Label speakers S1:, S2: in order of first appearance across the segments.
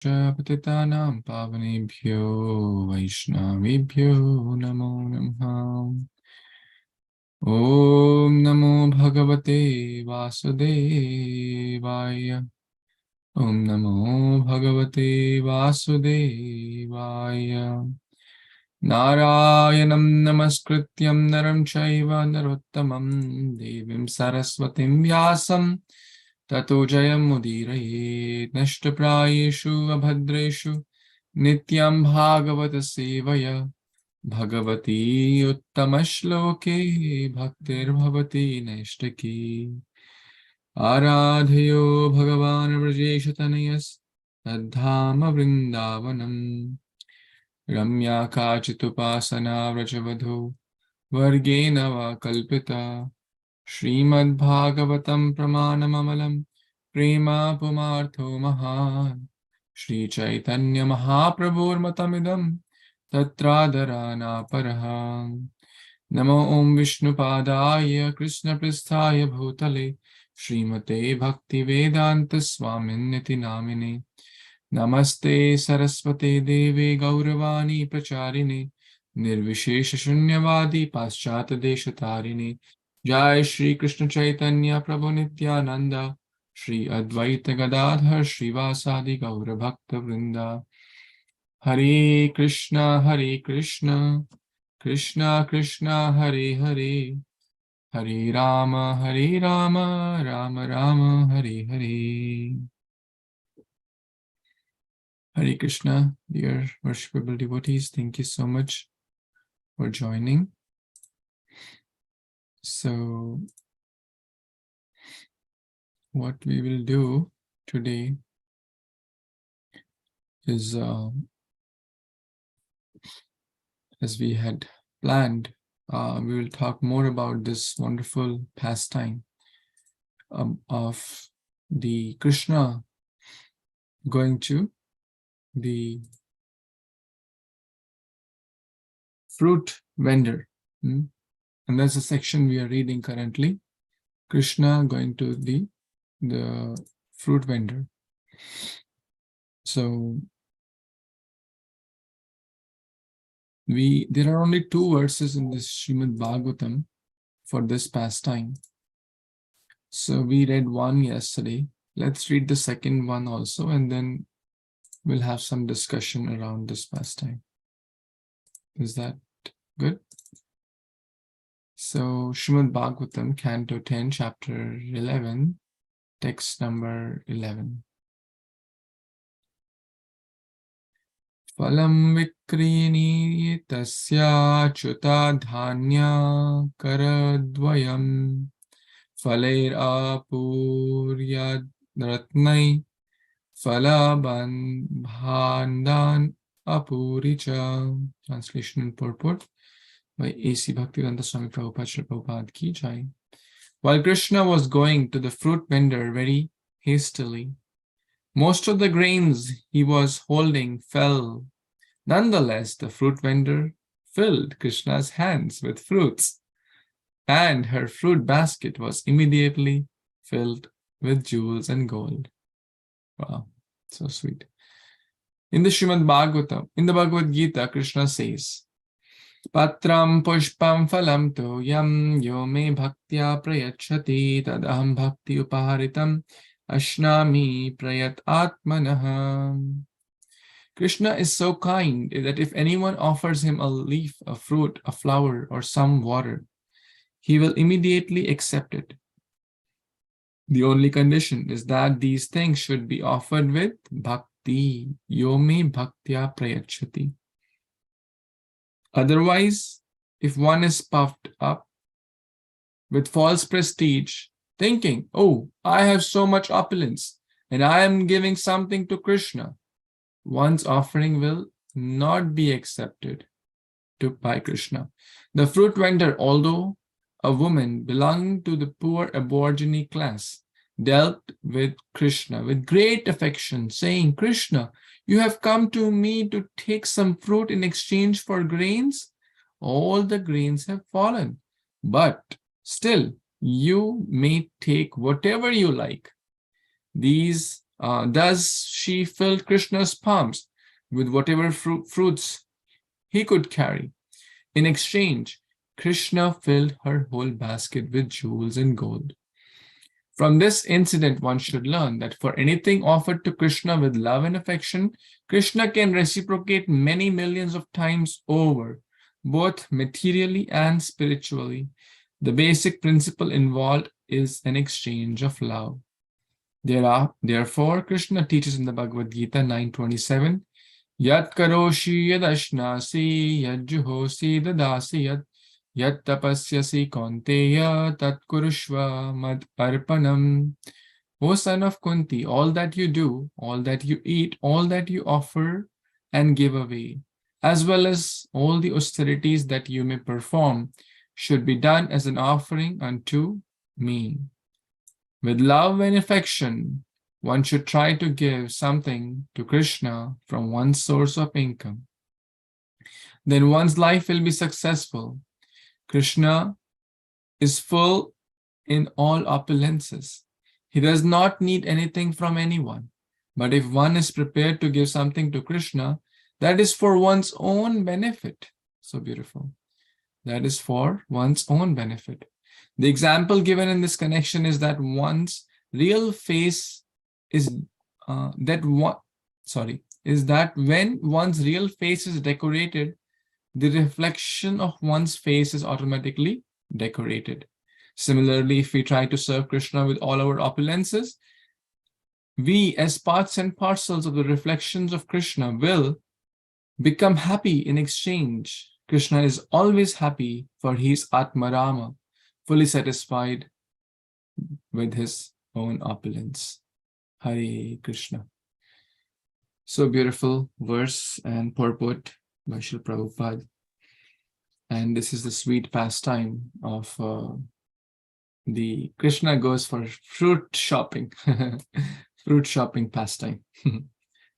S1: Patitanam pavanebhyo Vaishnavebhyo namo namaha. Om namo bhagavate Vasudevaya. Om namo bhagavate Vasudevaya. Narayanam namaskrityam naram chaiva narottamam devim saraswatim vyasam tato jayam mudirayet nashtaprayeshu abhadreshu Nityaṁ bhāgavata-sevayā bhagavati uttamashloke bhaktir bhavati naishtaki Aradhayo bhagavan vrajeshatanayas tadhama vrindavanam Ramya kachitupasana vrajavadho vargena va kalpita Śrīmad-Bhāgavatam pramanamamalam prema pumartho mahan Śrī Caitanya-Mahāprabhur matamidam tatradarana paraham Namo Om Vishnupadaya Krishna Pristhaya Bhutale Śrīmate Bhaktivedanta Swaminiti Namine Namaste Saraswate Deve Gauravani Pracharine Nirvishesha Shunyavadi Paschata Deshatarine Jai Shri Krishna Caitanya Prabhu Nityananda Shri Advaita Gadadhar Shrivasadi Gaura Bhakta Vrinda Hare Krishna Hare Krishna Krishna Krishna Hare Hare Hare Rama Hare Rama Rama Rama Hare Hare. Hare Krishna, dear worshipable devotees, thank you so much for joining. So, what we will do today is, as we had planned, we will talk more about this wonderful pastime of the Krishna going to the fruit vendor. And that's the section we are reading currently. Krishna going to the fruit vendor. So there are only 2 verses in this Śrīmad-Bhāgavatam for this pastime. So we read one yesterday. Let's read the second one also, and then we'll have some discussion around this pastime. Is that good? So Śrīmad-Bhāgavatam, Canto 10, Chapter 11, text number 11. Phalam vikriyani tasya chuta dhanya karadvayam phalair apuryad ratnai Phalaban bhandan apuricha. Translation and purport by A.C. Bhaktivedanta Swami Prabhupada ki jai. While Krishna was going to the fruit vendor very hastily, most of the grains he was holding fell. Nonetheless, the fruit vendor filled Krishna's hands with fruits, and her fruit basket was immediately filled with jewels and gold. Wow, so sweet. In the Śrīmad-Bhāgavatam, in the Bhagavad Gita, Krishna says, Patram pushpam phalam to yam yo me bhaktya prayachati tadaham bhakti upaharitam ashnami prayat atmanaha. Krishna is so kind that if anyone offers him a leaf, a fruit, a flower, or some water, he will immediately accept it. The only condition is that these things should be offered with bhakti, yomi bhaktya prayachati. Otherwise, if one is puffed up with false prestige, thinking, oh, I have so much opulence and I am giving something to Krishna, one's offering will not be accepted by Krishna. The fruit vendor, although a woman belonging to the poor aborigine class, dealt with Krishna with great affection, saying, Krishna, you have come to me to take some fruit in exchange for grains. All the grains have fallen, but still you may take whatever you like. These Thus, she filled Krishna's palms with whatever fruits he could carry. In exchange, Krishna filled her whole basket with jewels and gold. From this incident, one should learn that for anything offered to Krishna with love and affection, Krishna can reciprocate many millions of times over, both materially and spiritually. The basic principle involved is an exchange of love. Therefore, Krishna teaches in the Bhagavad Gita 9:27, Yat karoshi yadashnasi yad juhosi dadasi yat tapasyasi kaunteya tat kurushva mad arpanam. O son of Kunti, all that you do, all that you eat, all that you offer and give away, as well as all the austerities that you may perform, should be done as an offering unto me. With love and affection, one should try to give something to Krishna from one's source of income. Then one's life will be successful. Krishna is full in all opulences. He does not need anything from anyone. But if one is prepared to give something to Krishna, that is for one's own benefit. So beautiful. That is for one's own benefit. The example given in this connection is that one's real face is that when one's real face is decorated, the reflection of one's face is automatically decorated. Similarly, if we try to serve Krishna with all our opulences, we as parts and parcels of the reflections of Krishna will become happy in exchange. Krishna is always happy, for he is Atmarama, fully satisfied with his own opulence. Hare Kṛṣṇa. So beautiful verse and purport by Srila Prabhupada. And this is the sweet pastime of the Krishna goes for fruit shopping, fruit shopping pastime.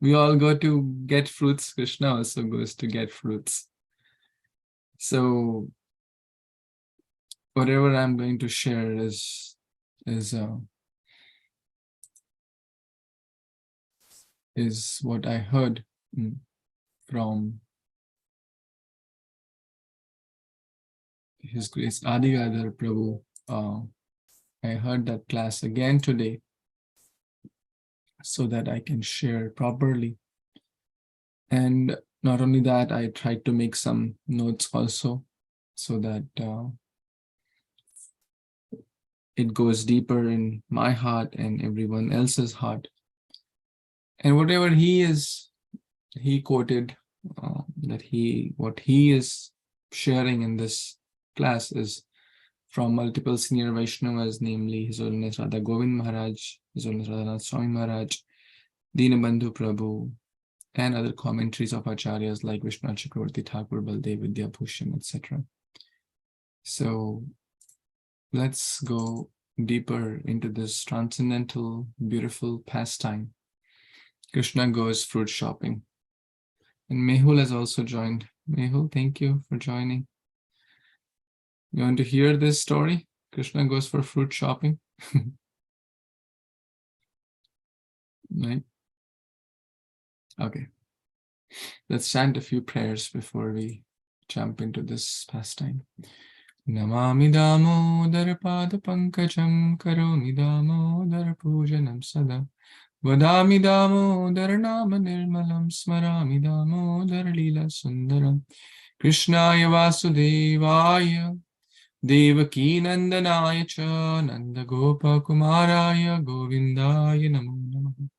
S1: We all go to get fruits. Krishna also goes to get fruits. So whatever I'm going to share is what I heard from His Grace Adi Gadadhar Prabhu. I heard that class again today so that I can share properly. And not only that, I tried to make some notes also so that it goes deeper in my heart and everyone else's heart. And whatever he quoted, what he is sharing in this class is from multiple senior Vaishnavas, namely His Holiness Radha Govind Maharaj, His Holiness Radhanath Swami Maharaj, Dinabandhu Prabhu, and other commentaries of acharyas like Vishnu Chakravarti Thakur, Baldev Vidyabhushan, etc. So let's go deeper into this transcendental, beautiful pastime. Krishna goes fruit shopping. And Mehul has also joined. Mehul, thank you for joining. You want to hear this story? Krishna goes for fruit shopping. Right? Okay. Let's chant a few prayers before we jump into this pastime. Namami Damodara Pada Pankajam Karomi Damodara Pujanam Sada Vadami Damodara Nama Nirmalam Smarami Damodara Lila Sundaram Krishnaya Vasudevaya Devaki Nandanaya Cha Nanda Gopa Kumaraya Govindaya Namo Namaha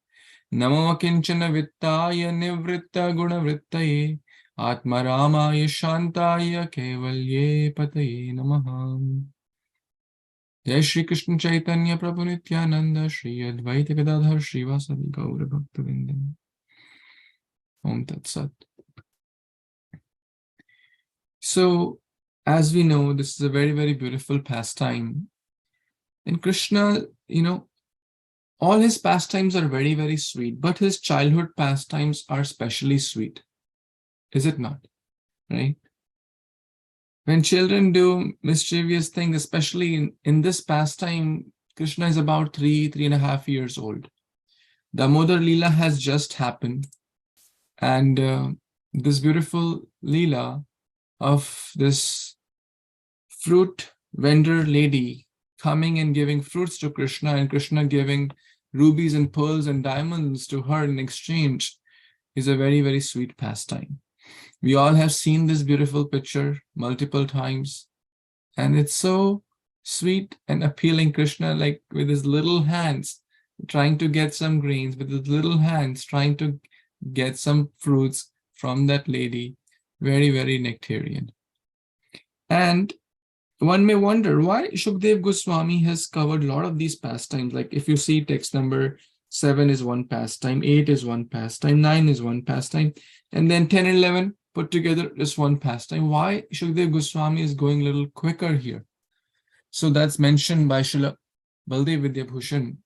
S1: Namo Kinchana Vittaya Nivritta Guna Vrittaye Atma Ramaya Shantaya Kevalye Pataye Namaha. Jai Śrī Krishna Caitanya Prabhu Nityaṁ Śrī Advaita Gadadhar Śrīvasadi Gaura Bhaktivinoda. Om Tat Sat. So, as we know, this is a very, very beautiful pastime. And Krishna, all his pastimes are very, very sweet, but his childhood pastimes are especially sweet. Is it not? Right? When children do mischievous things, especially in this pastime, Krishna is about 3.5 years old. Damodar Leela has just happened, and this beautiful Leela of this fruit vendor lady coming and giving fruits to Krishna, and Krishna giving rubies and pearls and diamonds to her in exchange is a very, very sweet pastime. We all have seen this beautiful picture multiple times, and it's so sweet and appealing. Krishna, like with his little hands, trying to get some grains, with his little hands, trying to get some fruits from that lady. Very, very nectarian. And one may wonder why Shukdev Goswami has covered a lot of these pastimes. Like if you see text number 7 is one pastime, 8 is one pastime, 9 is one pastime, and then 10 and 11 put together is one pastime. Why Shukdev Goswami is going a little quicker here? So that's mentioned by Srila Baldev Vidyabhushan.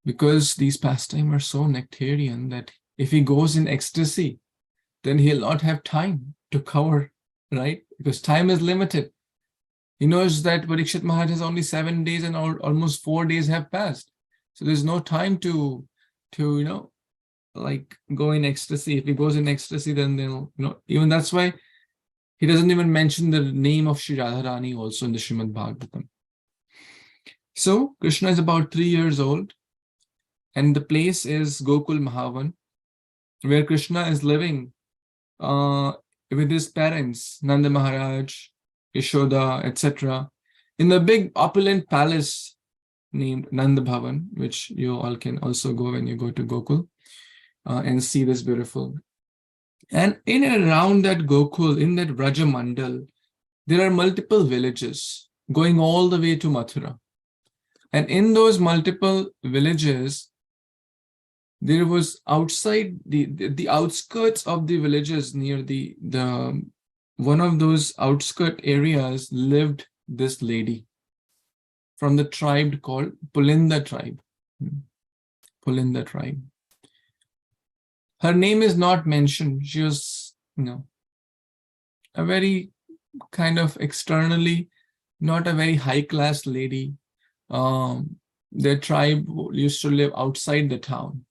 S1: Because these pastimes are so nectarian that if he goes in ecstasy, then he'll not have time to cover, right? Because time is limited. He knows that Parikshit Maharaj has only 7 days and almost 4 days have passed. So there's no time to like go in ecstasy. If he goes in ecstasy, then they'll, even that's why he doesn't even mention the name of Shri Radharani also in the Śrīmad-Bhāgavatam. So Krishna is about 3 years old, and the place is Gokul Mahavan, where Krishna is living with his parents, Nanda Maharaj, Yashoda, etc., in the big opulent palace named Nanda Bhavan, which you all can also go when you go to Gokul and see this beautiful. And in and around that Gokul, in that Braja Mandal, there are multiple villages going all the way to Mathura. And in those multiple villages, there was outside the outskirts of the villages, near the one of those outskirt areas, lived this lady from the tribe called Pulinda tribe. Pulinda tribe. Her name is not mentioned. She was, a very kind of externally not a very high class lady. Their tribe used to live outside the town.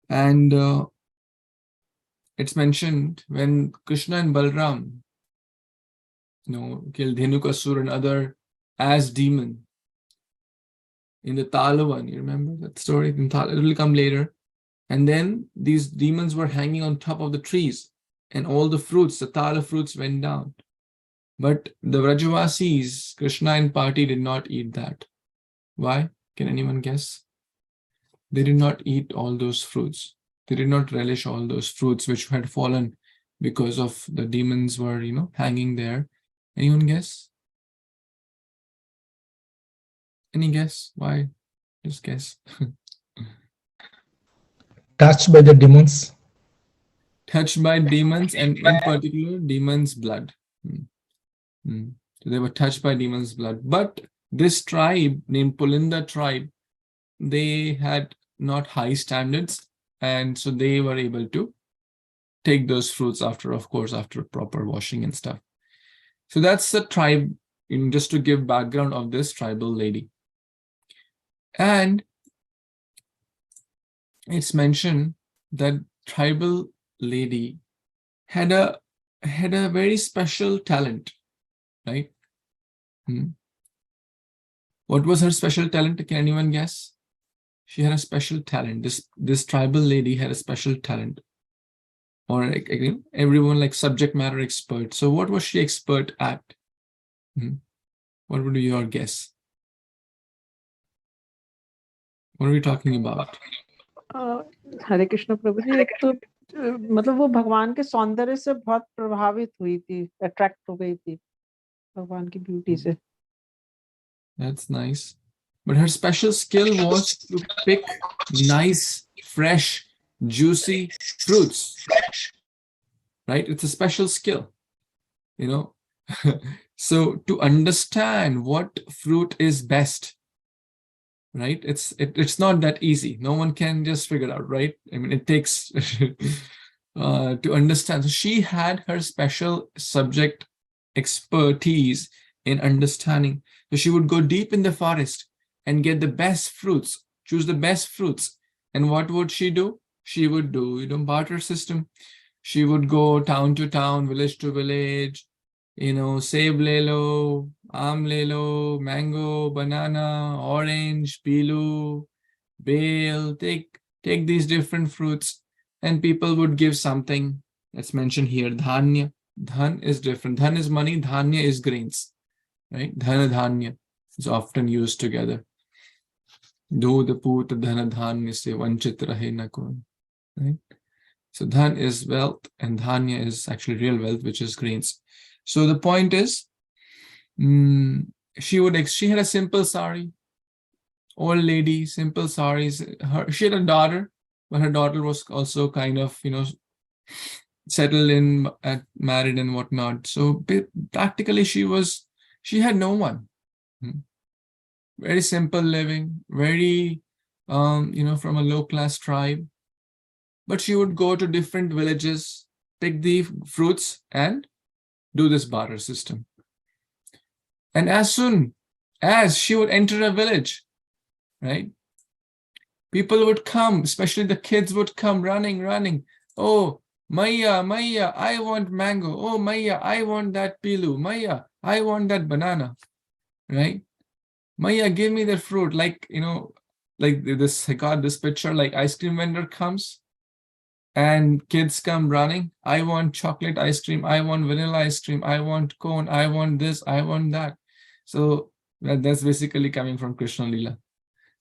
S1: And it's mentioned when Krishna and Balram, killed Dhenukasur and other as demon in the Talavan. You remember that story? It will come later. And then these demons were hanging on top of the trees, and all the fruits, the Tala fruits, went down. But the Vrajavasis, Krishna and party, did not eat that. Why? Can anyone guess? They did not eat all those fruits. They did not relish all those fruits which had fallen because of the demons were, hanging there. Anyone guess? Any guess? Why? Just guess.
S2: Touched by the demons.
S1: Touched by demons, and in particular, demons' blood. So they were touched by demons' blood. But this tribe named Pulinda tribe, they had not high standards, and so they were able to take those fruits after proper washing and stuff. So that's the tribe, just to give background of this tribal lady. And it's mentioned that tribal lady had a very special talent, right? What was her special talent? Can anyone guess? She had a special talent. This tribal lady had a special talent, or everyone like subject matter expert. So what was she expert at? What would be your guess? What are we talking about?
S3: हरे कृष्ण प्रभु जी, एक तो मतलब वो भगवान के सौंदर्य से बहुत प्रभावित हुई थी, अट्रैक्ट हो गई थी भगवान की ब्यूटी से.
S1: That's nice. But her special skill was to pick nice, fresh, juicy fruits. Right? It's a special skill, So to understand what fruit is best, right? It's not that easy. No one can just figure it out, right? I mean, it takes to understand. So she had her special subject expertise in understanding. So she would go deep in the forest and get the best fruits, choose the best fruits. And what would she do? She would do, barter system. She would go town to town, village to village, seb le lo, aam le lo, mango, banana, orange, pilu, bale, take these different fruits, and people would give something. Let's mention here, dhanya. Dhan is different. Dhan is money, dhanya is grains, right? Dhana dhanya is often used together. Dodh put dhana dhanya se vanchit rahe na kon, right? So dhan is wealth and dhanya is actually real wealth, which is grains. So the point is, she had a simple sari, old lady, simple saris. She had a daughter, but her daughter was also kind of, settled in, married and whatnot. So practically she had no one. Very simple living, very, from a low-class tribe. But she would go to different villages, pick the fruits and do this barter system. And as soon as she would enter a village, right, people would come, especially the kids would come running. Oh, Maya, I want mango. Oh, Maya, I want that pilu. Maya, I want that banana, right? Maya, give me the fruit. Like, like this, I got this picture, like ice cream vendor comes and kids come running. I want chocolate ice cream. I want vanilla ice cream. I want cone. I want this. I want that. So that's basically coming from Krishna Lila.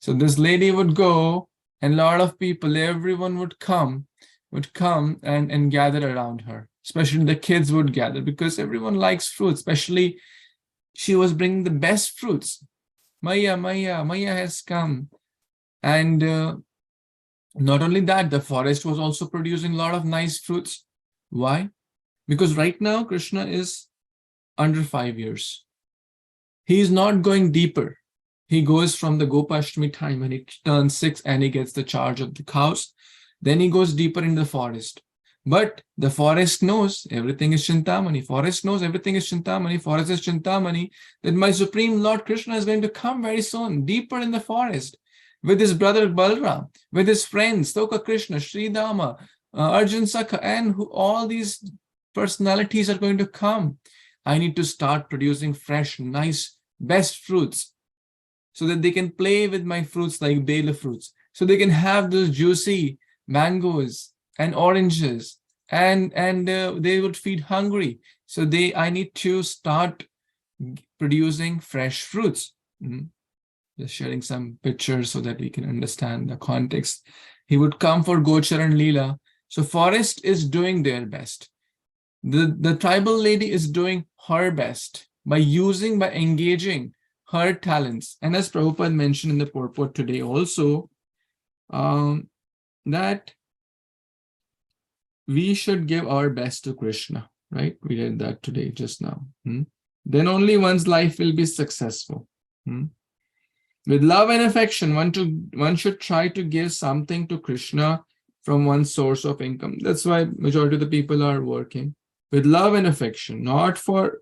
S1: So this lady would go and a lot of people, everyone would come and gather around her. Especially the kids would gather because everyone likes fruits. Especially she was bringing the best fruits. Maya has come. And not only that, the forest was also producing a lot of nice fruits. Why? Because right now Krishna is under 5 years. He is not going deeper. He goes from the Gopashtami time when he turns 6 and he gets the charge of the cows. Then he goes deeper in the forest. But the forest knows everything is Chintamani. Forest knows everything is Chintamani. Forest is Chintamani. That my Supreme Lord Krishna is going to come very soon, deeper in the forest, with his brother Balram, with his friends, Toka Krishna, Sri Dama, Arjun Sakha, and all these personalities are going to come. I need to start producing fresh, nice, best fruits so that they can play with my fruits like Bela fruits. So they can have those juicy mangoes and oranges and they would feed hungry. So I need to start producing fresh fruits. Just sharing some pictures so that we can understand the context. He would come for Gocharan Leela. So forest is doing their best. The tribal lady is doing her best by engaging her talents. And as Prabhupada mentioned in the purport today also, that we should give our best to Krishna, right? We did that today just now. Then only one's life will be successful. With love and affection, one should try to give something to Krishna from one's source of income. That's why majority of the people are working with love and affection, not for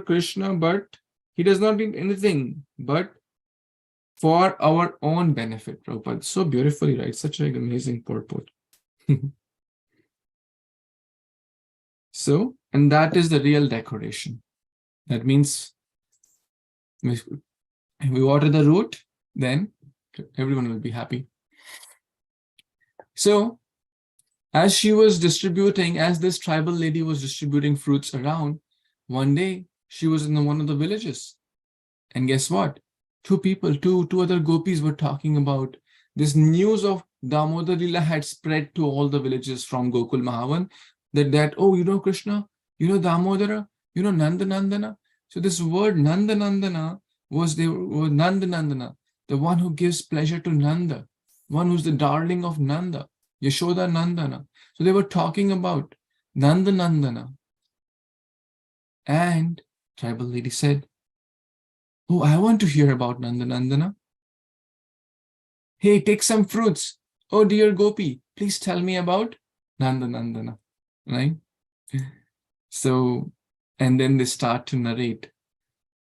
S1: Krishna, but he does not need anything but for our own benefit. Prabhupada so beautifully writes, such an amazing purport. So, and that is the real decoration. That means if we water the root, then everyone will be happy. So, as this tribal lady was distributing fruits around, one day she was in one of the villages. And guess what? Two other gopis were talking about this news of Damodar Lila had spread to all the villages from Gokul Mahavan that oh, Krishna, Damodara, Nandana. So this word Nandana was Nandana, the one who gives pleasure to Nanda, one who's the darling of Nanda, Yashoda Nandana. So they were talking about Nandana. And tribal lady said, oh, I want to hear about Nandana. Hey, take some fruits. Oh, dear Gopi, please tell me about Nandana, right? So and then they start to narrate.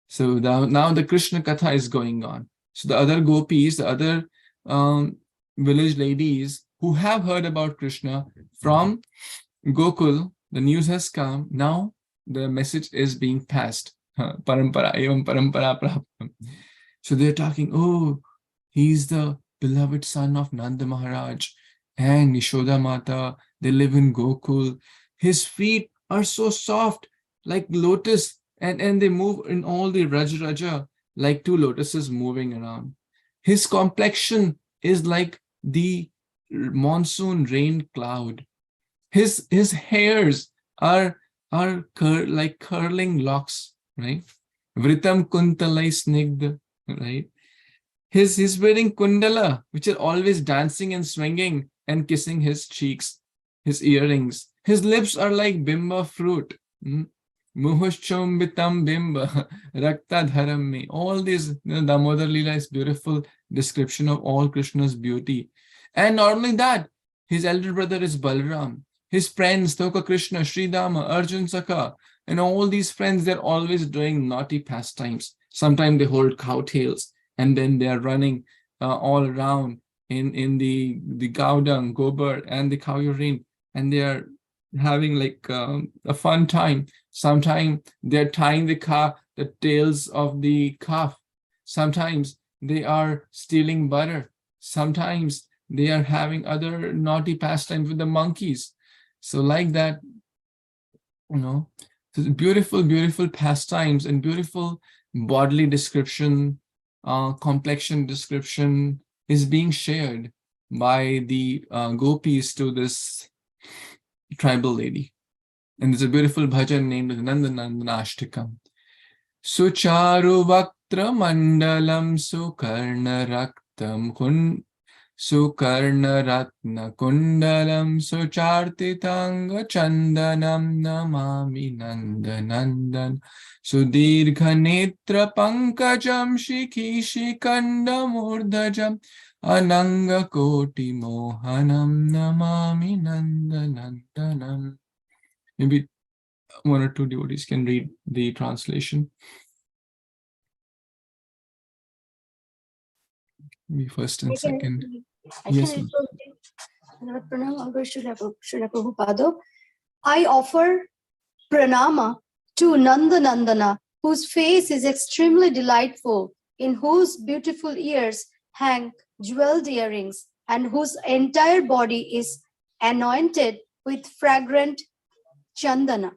S1: So now the Krishna Katha is going on. So the other gopis, the other village ladies who have heard about Krishna from Gokul, the news has come. Now the message is being passed. Parampara, evam parampara praptam. So they're talking, oh, he's the beloved son of Nanda Maharaj and Yashoda Mata. They live in Gokul. His feet are so soft, like lotus, and they move in all the Raja like two lotuses moving around. His complexion is like the monsoon rain cloud. His hairs are like curling locks, right? Vritam kuntalai snigdha, right? He's wearing kundala, which are always dancing and swinging and kissing his cheeks, his earrings. His lips are like bimba fruit. Muhushchombitam bimba, rakta dharammi. All these, Damodar Leela is beautiful description of all Krishna's beauty. And not only that, his elder brother is Balram. His friends, Thoka Krishna, Sridama, Arjun Saka, and all these friends, they're always doing naughty pastimes. Sometimes they hold cow tails, and then they are running all around in the cow dung, gobar, and the cow urine, and they are having like a fun time. Sometimes they're tying the tails of the calf. Sometimes they are stealing butter. Sometimes they are having other naughty pastimes with the monkeys. So like that, so beautiful, beautiful pastimes and beautiful bodily description, complexion description is being shared by the gopis to this tribal lady. And there's a beautiful bhajan named Nandanandanashtikam. Sucharu vaktra mandalam sukarna raktam Sukarna ratna kundalam suchartitanga chandanam namami nandanandan Sudirgha netra pankajam shikishi kandam urdhajam Ananga koti mohanam namami nandanandanam. Maybe one or two devotees can read the translation. Maybe first and second. Yes.
S4: I offer pranama to Nanda Nandana, whose face is extremely delightful, in whose beautiful ears hang jeweled earrings, and whose entire body is anointed with fragrant chandana.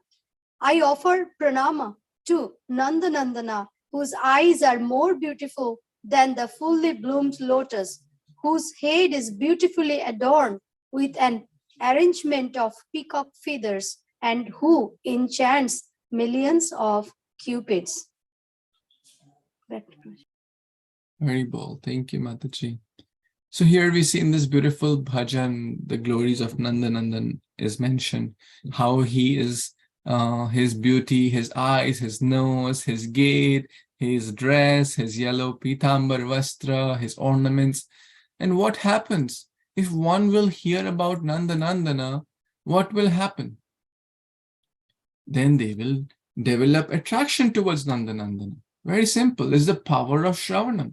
S4: I offer pranama to Nanda Nandana, whose eyes are more beautiful than the fully bloomed lotus, whose head is beautifully adorned with an arrangement of peacock feathers, and who enchants millions of cupids.
S1: Very bold. Thank you, Mataji. So here we see in this beautiful bhajan, the glories of Nandanandan is mentioned, how he is, his beauty, his eyes, his nose, his gait, his dress, his yellow pitambar vastra, his ornaments. And what happens? If one will hear about Nandanandana, what will happen? Then they will develop attraction towards Nandanandana. Very simple. It's the power of Shravanam.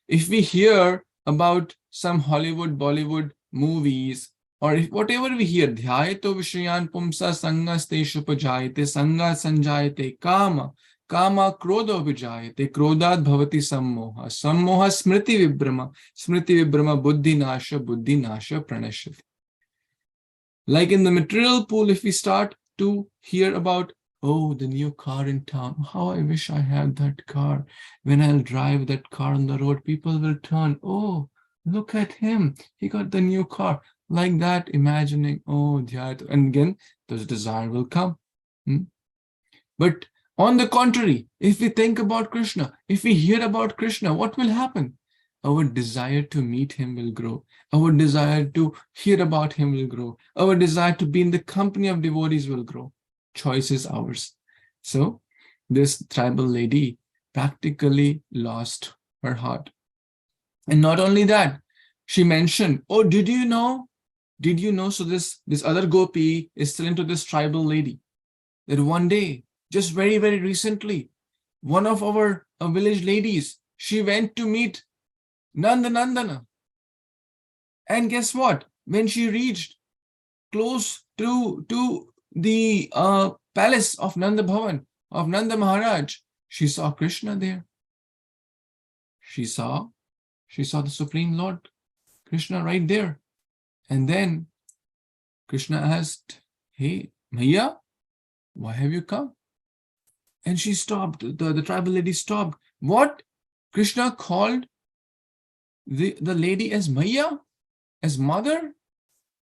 S1: If we hear about some Hollywood, Bollywood movies, or if whatever we hear, dhyayeto vishriyan pumsa sangas teshu pajayate, sanga sanjayate, kama krodo vijayate, krodad bhavati sammoha, sammoha smriti vibrama, buddhi nasha pranashati. Like in the material pool, if we start to hear about, oh, the new car in town, how I wish I had that car. When I'll drive that car on the road, people will turn, oh, look at him, he got the new car. Like that, imagining, oh, dhyayat, and again, those desire will come. But on the contrary, if we think about Krishna, if we hear about Krishna, what will happen? Our desire to meet him will grow. Our desire to hear about him will grow. Our desire to be in the company of devotees will grow. Choice is ours. So this tribal lady practically lost her heart. And not only that, she mentioned, oh, did you know? So this other gopi is telling to this tribal lady that one day Just very, very recently, one of our village ladies, she went to meet Nandana. And guess what? When she reached close to the palace of Nanda Bhavan, of Nanda Maharaj, she saw Krishna there. She saw the Supreme Lord, Krishna right there. And then Krishna asked, "Hey, Maiya, why have you come?" And she stopped. The tribal lady stopped. What? Krishna called the lady as Maiya? As mother?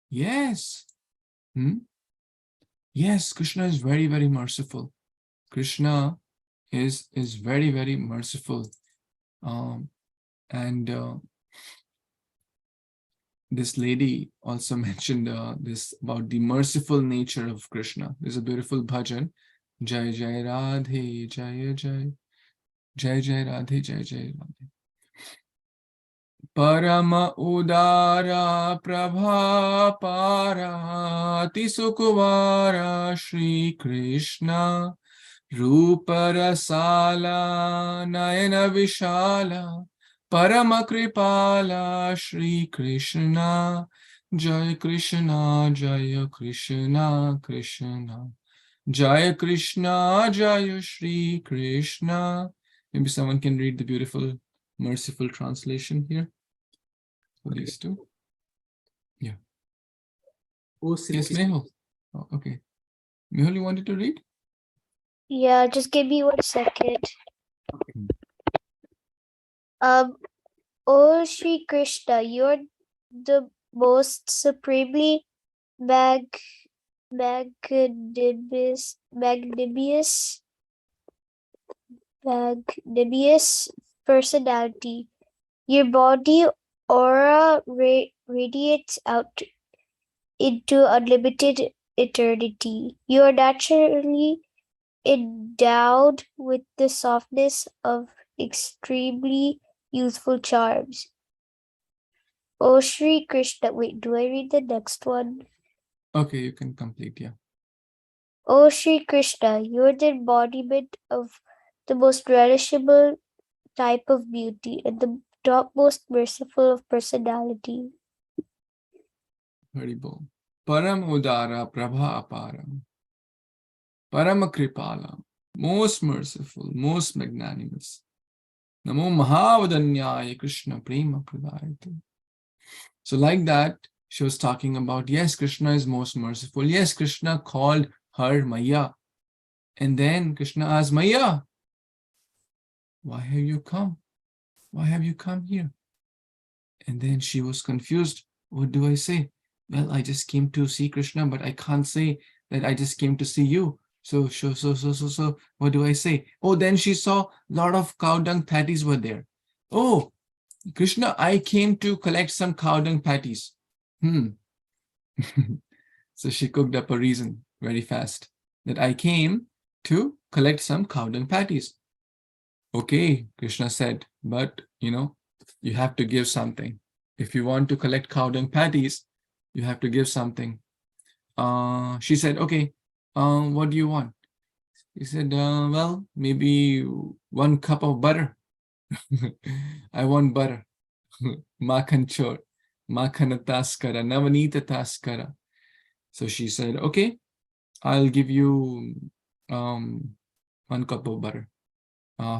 S1: Yes. Yes, Krishna is very, very merciful. Krishna is very, very merciful. This lady also mentioned this about the merciful nature of Krishna. There's a beautiful bhajan. Jai Jai Radhe, Jai Jai. Jai Jai Radhe, Jai Jai Radhe. Parama Udara Prabha Parati Sukuvara Śrī Krishna Rupara Sala Nayana Vishala Parama Kripala Śrī Krishna Jai Krishna Jaya Krishna Krishna Jaya Krishna Jaya Śrī Krishna. Maybe someone can read the beautiful merciful translation here for these two. Yeah. Yes, Mehul. Oh, okay. Mehul, you wanted to read?
S5: Yeah, just give me 1 second. O Śrī Krishna, you're the most supremely magnanimous personality. Your body aura radiates out into unlimited eternity. You are naturally endowed with the softness of extremely youthful charms. O Śrī Krishna, wait, do I read the next one?
S1: Okay, you can complete, yeah.
S5: O Śrī Krishna, you are the embodiment of the most relishable type of beauty and the topmost merciful of personality.
S1: Haribol. Param Udara Prabha Aparam. Parama Kripala. Most merciful, most magnanimous. Namo Mahavadanyaya Krishna Prema Pradayate. So like that, she was talking about, yes, Krishna is most merciful. Yes, Krishna called her Maiya. And then Krishna asked, Maiya, why have you come? Why have you come here? And then she was confused. What do I say? Well, I just came to see Krishna, but I can't say that I just came to see you. So what do I say? Oh, then she saw a lot of cow dung patties were there. Oh, Krishna, I came to collect some cow dung patties. So she cooked up a reason very fast that I came to collect some cow dung patties. Okay, Krishna said, but you have to give something. If you want to collect cow dung patties, you have to give something. She said, okay, what do you want? He said, well, maybe 1 cup of butter. I want butter. Makhan chor, makhan taskara, navanita taskara. So she said, okay, I'll give you 1 cup of butter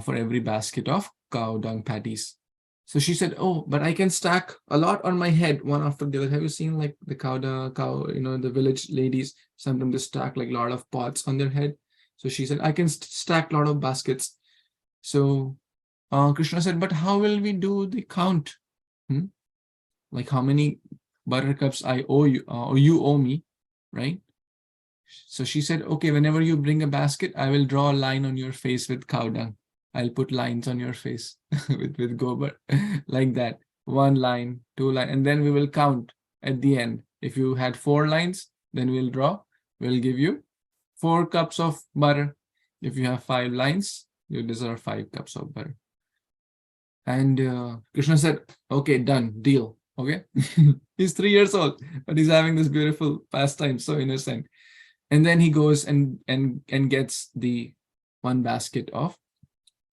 S1: for every basket of cow dung patties. So she said, oh, but I can stack a lot on my head, one after the other. Have you seen like the the village ladies, sometimes they stack like a lot of pots on their head. So she said, I can stack a lot of baskets. So Krishna said, but how will we do the count? Like how many buttercups I owe you, or you owe me, right? So she said, okay, whenever you bring a basket, I will draw a line on your face with cow dung. I'll put lines on your face with gobar, like that. 1 line, 2 lines, and then we will count at the end. If you had 4 lines, then we'll give you 4 cups of butter. If you have 5 lines, you deserve 5 cups of butter. And Krishna said, okay, done, deal. Okay. He's 3 years old, but he's having this beautiful pastime, so innocent. And then he goes and gets the one basket of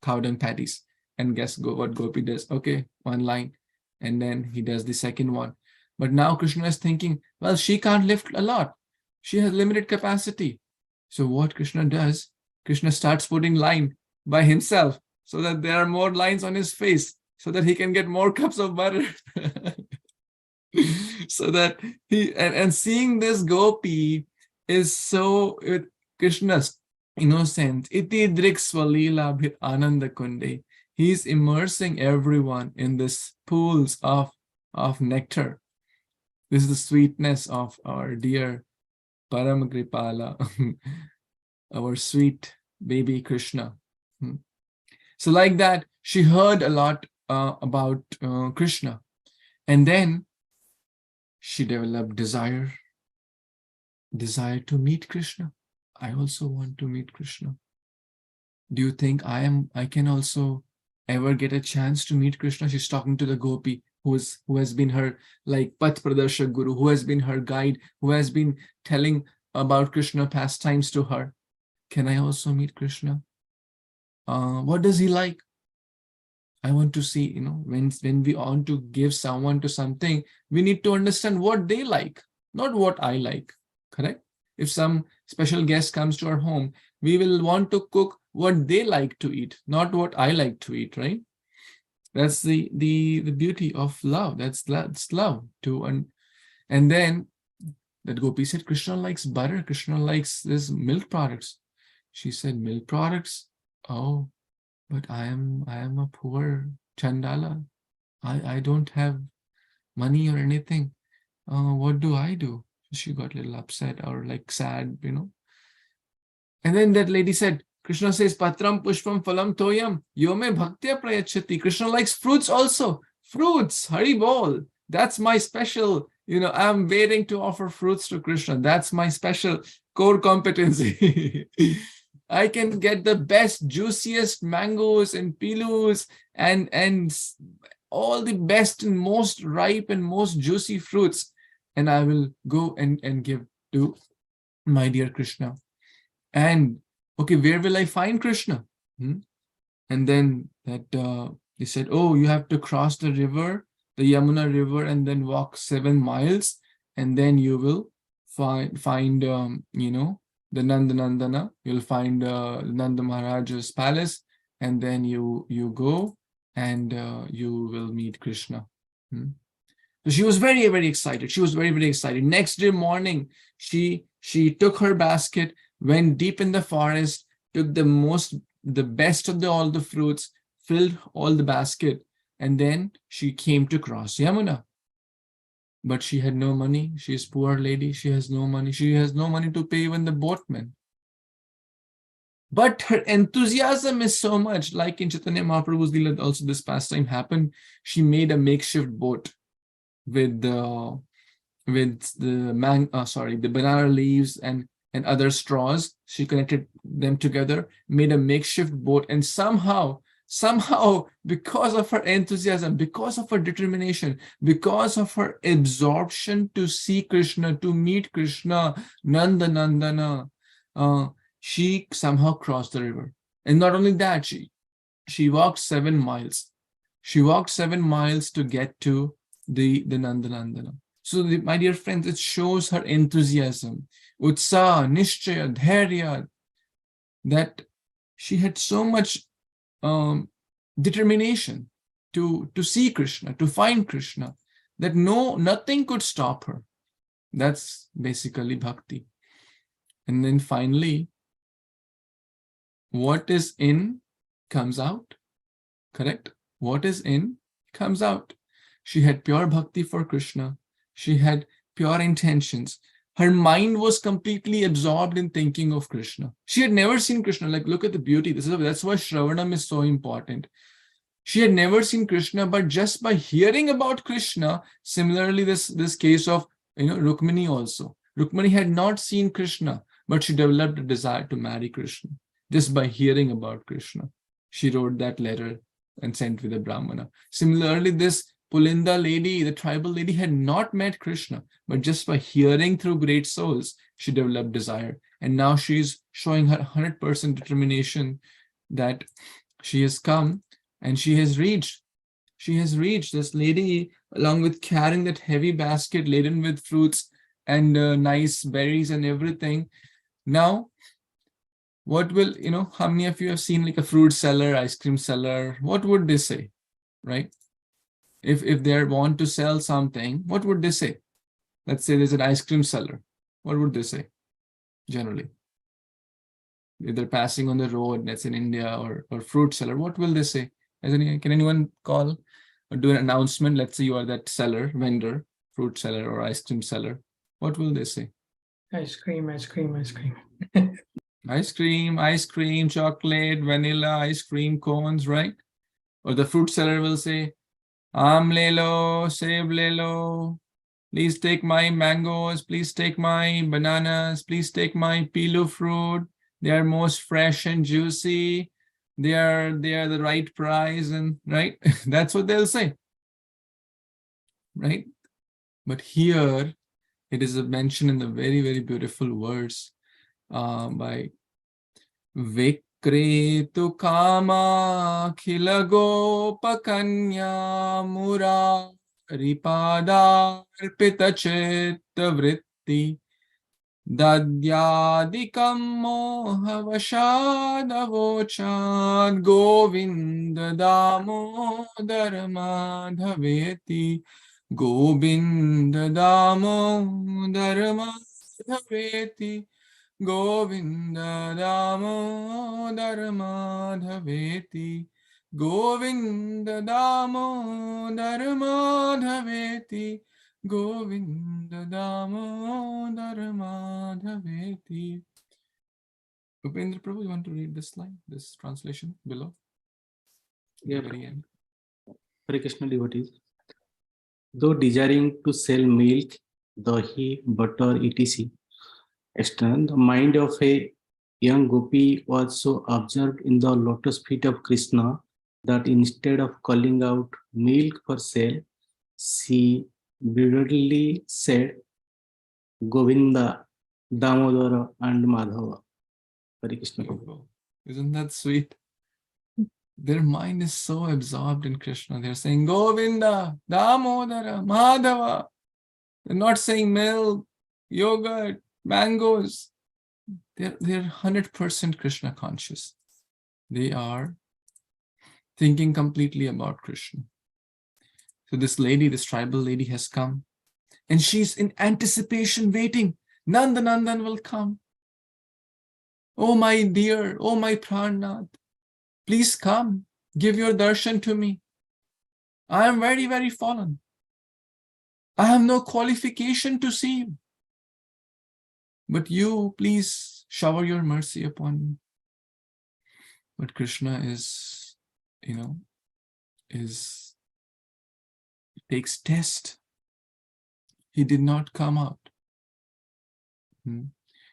S1: cow dung patties. And guess what Gopi does? Okay, one line. And then he does the second one. But now Krishna is thinking, well, she can't lift a lot. She has limited capacity. So what Krishna does, Krishna starts putting line by himself so that there are more lines on his face so that he can get more cups of butter. So that he, and seeing this Gopi is so, with Krishna's innocence, iti drik svalila bhit ananda kunde. He's immersing everyone in this pools of nectar. This is the sweetness of our dear Paramakripala, our sweet baby Krishna. So like that, she heard a lot about Krishna. And then she developed desire to meet Krishna. I also want to meet Krishna. Do you think I can also ever get a chance to meet Krishna? She's talking to the Gopi, who has been her like Path Pradarshak Guru, who has been her guide, who has been telling about Krishna pastimes to her. Can I also meet Krishna? What does he like? I want to see, when we want to give someone to something, we need to understand what they like, not what I like, correct? If some special guest comes to our home, we will want to cook what they like to eat, not what I like to eat, right? That's the beauty of love. That's love too. And then that Gopi said, Krishna likes butter. Krishna likes this milk products. She said, milk products? Oh, but I am a poor Chandala. I don't have money or anything. What do I do? She got a little upset or like sad, And then that lady said, Krishna says, Patram Pushpam Phalam Toyam Yome Bhaktya Prayachati. Krishna likes fruits also. Fruits, Hari Bol. That's my special, I'm waiting to offer fruits to Krishna. That's my special core competency. I can get the best, juiciest mangoes and pilus and all the best and most ripe and most juicy fruits. And I will go and give to my dear Krishna. And okay, where will I find Krishna? And then that he said, oh, you have to cross the river, the Yamuna river, and then walk 7 miles, and then you will find the Nandana. You'll find Nanda Maharaj's palace, and then you go and you will meet Krishna. So she was very, very excited. She was very, very excited. Next day morning, she took her basket, went deep in the forest, took the best of all the fruits, filled all the basket, and then she came to cross Yamuna. But she had no money. She is a poor lady. She has no money. She has no money to pay even the boatman. But her enthusiasm is so much, like in Chaitanya Mahaprabhu's Leela, also this pastime happened. She made a makeshift boat with the banana leaves and other straws. She connected them together, made a makeshift boat, and somehow, because of her enthusiasm, because of her determination, because of her absorption to see Krishna, to meet Krishna, Nandana, she somehow crossed the river. And not only that, she walked 7 miles. She walked 7 miles to get to the Nandana. So, my dear friends, it shows her enthusiasm, utsaha, nishchaya, dharya, that she had so much determination to see Krishna, to find Krishna, that nothing could stop her. That's basically bhakti. And then finally, what is in comes out, correct? What is in comes out. She had pure bhakti for Krishna. She had pure intentions. Her mind was completely absorbed in thinking of Krishna. She had never seen Krishna. Like, look at the beauty. That's why Shravanam is so important. She had never seen Krishna, but just by hearing about Krishna, similarly, this case of Rukmini also. Rukmini had not seen Krishna, but she developed a desire to marry Krishna just by hearing about Krishna. She wrote that letter and sent with a Brahmana. Similarly, this Pulinda lady, the tribal lady, had not met Krishna, but just by hearing through great souls, she developed desire. And now she's showing her 100% determination that she has come and she has reached. She has reached. This lady, along with carrying that heavy basket laden with fruits and nice berries and everything. Now, what will, how many of you have seen like a fruit seller, ice cream seller? What would they say, right? If they want to sell something, what would they say? Let's say there's an ice cream seller. What would they say generally? If they're passing on the road, that's in India, or fruit seller, what will they say? Can anyone call or do an announcement? Let's say you are that seller, vendor, fruit seller or ice cream seller. What will they say?
S2: Ice cream, ice cream, ice cream.
S1: Ice cream, chocolate, vanilla, ice cream, cones, right? Or the fruit seller will say, Aam le lo, seb le lo. Please take my mangoes. Please take my bananas. Please take my pilu fruit. They are most fresh and juicy. They are the right price, and right. That's what they'll say, right? But here it is mentioned in the very, very beautiful words by Vikretu kama khila gopakanya mura ripada arpita chitta vritti dadyadikam mohavashadavochad govinda damodar madhaveti govinda damodar madhaveti Govinda Damodar Madhaveti Govinda Damodar Madhaveti Govinda Damodar Madhaveti. Upendra Prabhu, you want to read this line, this translation below?
S6: Yeah.
S1: At the very end.
S6: Hare Kṛṣṇa devotees. Though desiring to sell milk, dahi, butter, etc., the mind of a young gopi was so absorbed in the lotus feet of Krishna that instead of calling out milk for sale, she vividly said Govinda, Damodara, and Madhava. Hare Kṛṣṇa.
S1: Beautiful. Isn't that sweet? Their mind is so absorbed in Krishna. They're saying Govinda, Damodara, Madhava. They're not saying milk, yogurt, mangoes. They're 100% Krishna conscious. They are thinking completely about Krishna. So this lady, this tribal lady has come, and she's in anticipation waiting. Nandan will come. Oh my dear, oh my Pranath, please come, give your darshan to me. I am very, very fallen. I have no qualification to see you. But you, please shower your mercy upon me. But Krishna takes test. He did not come out.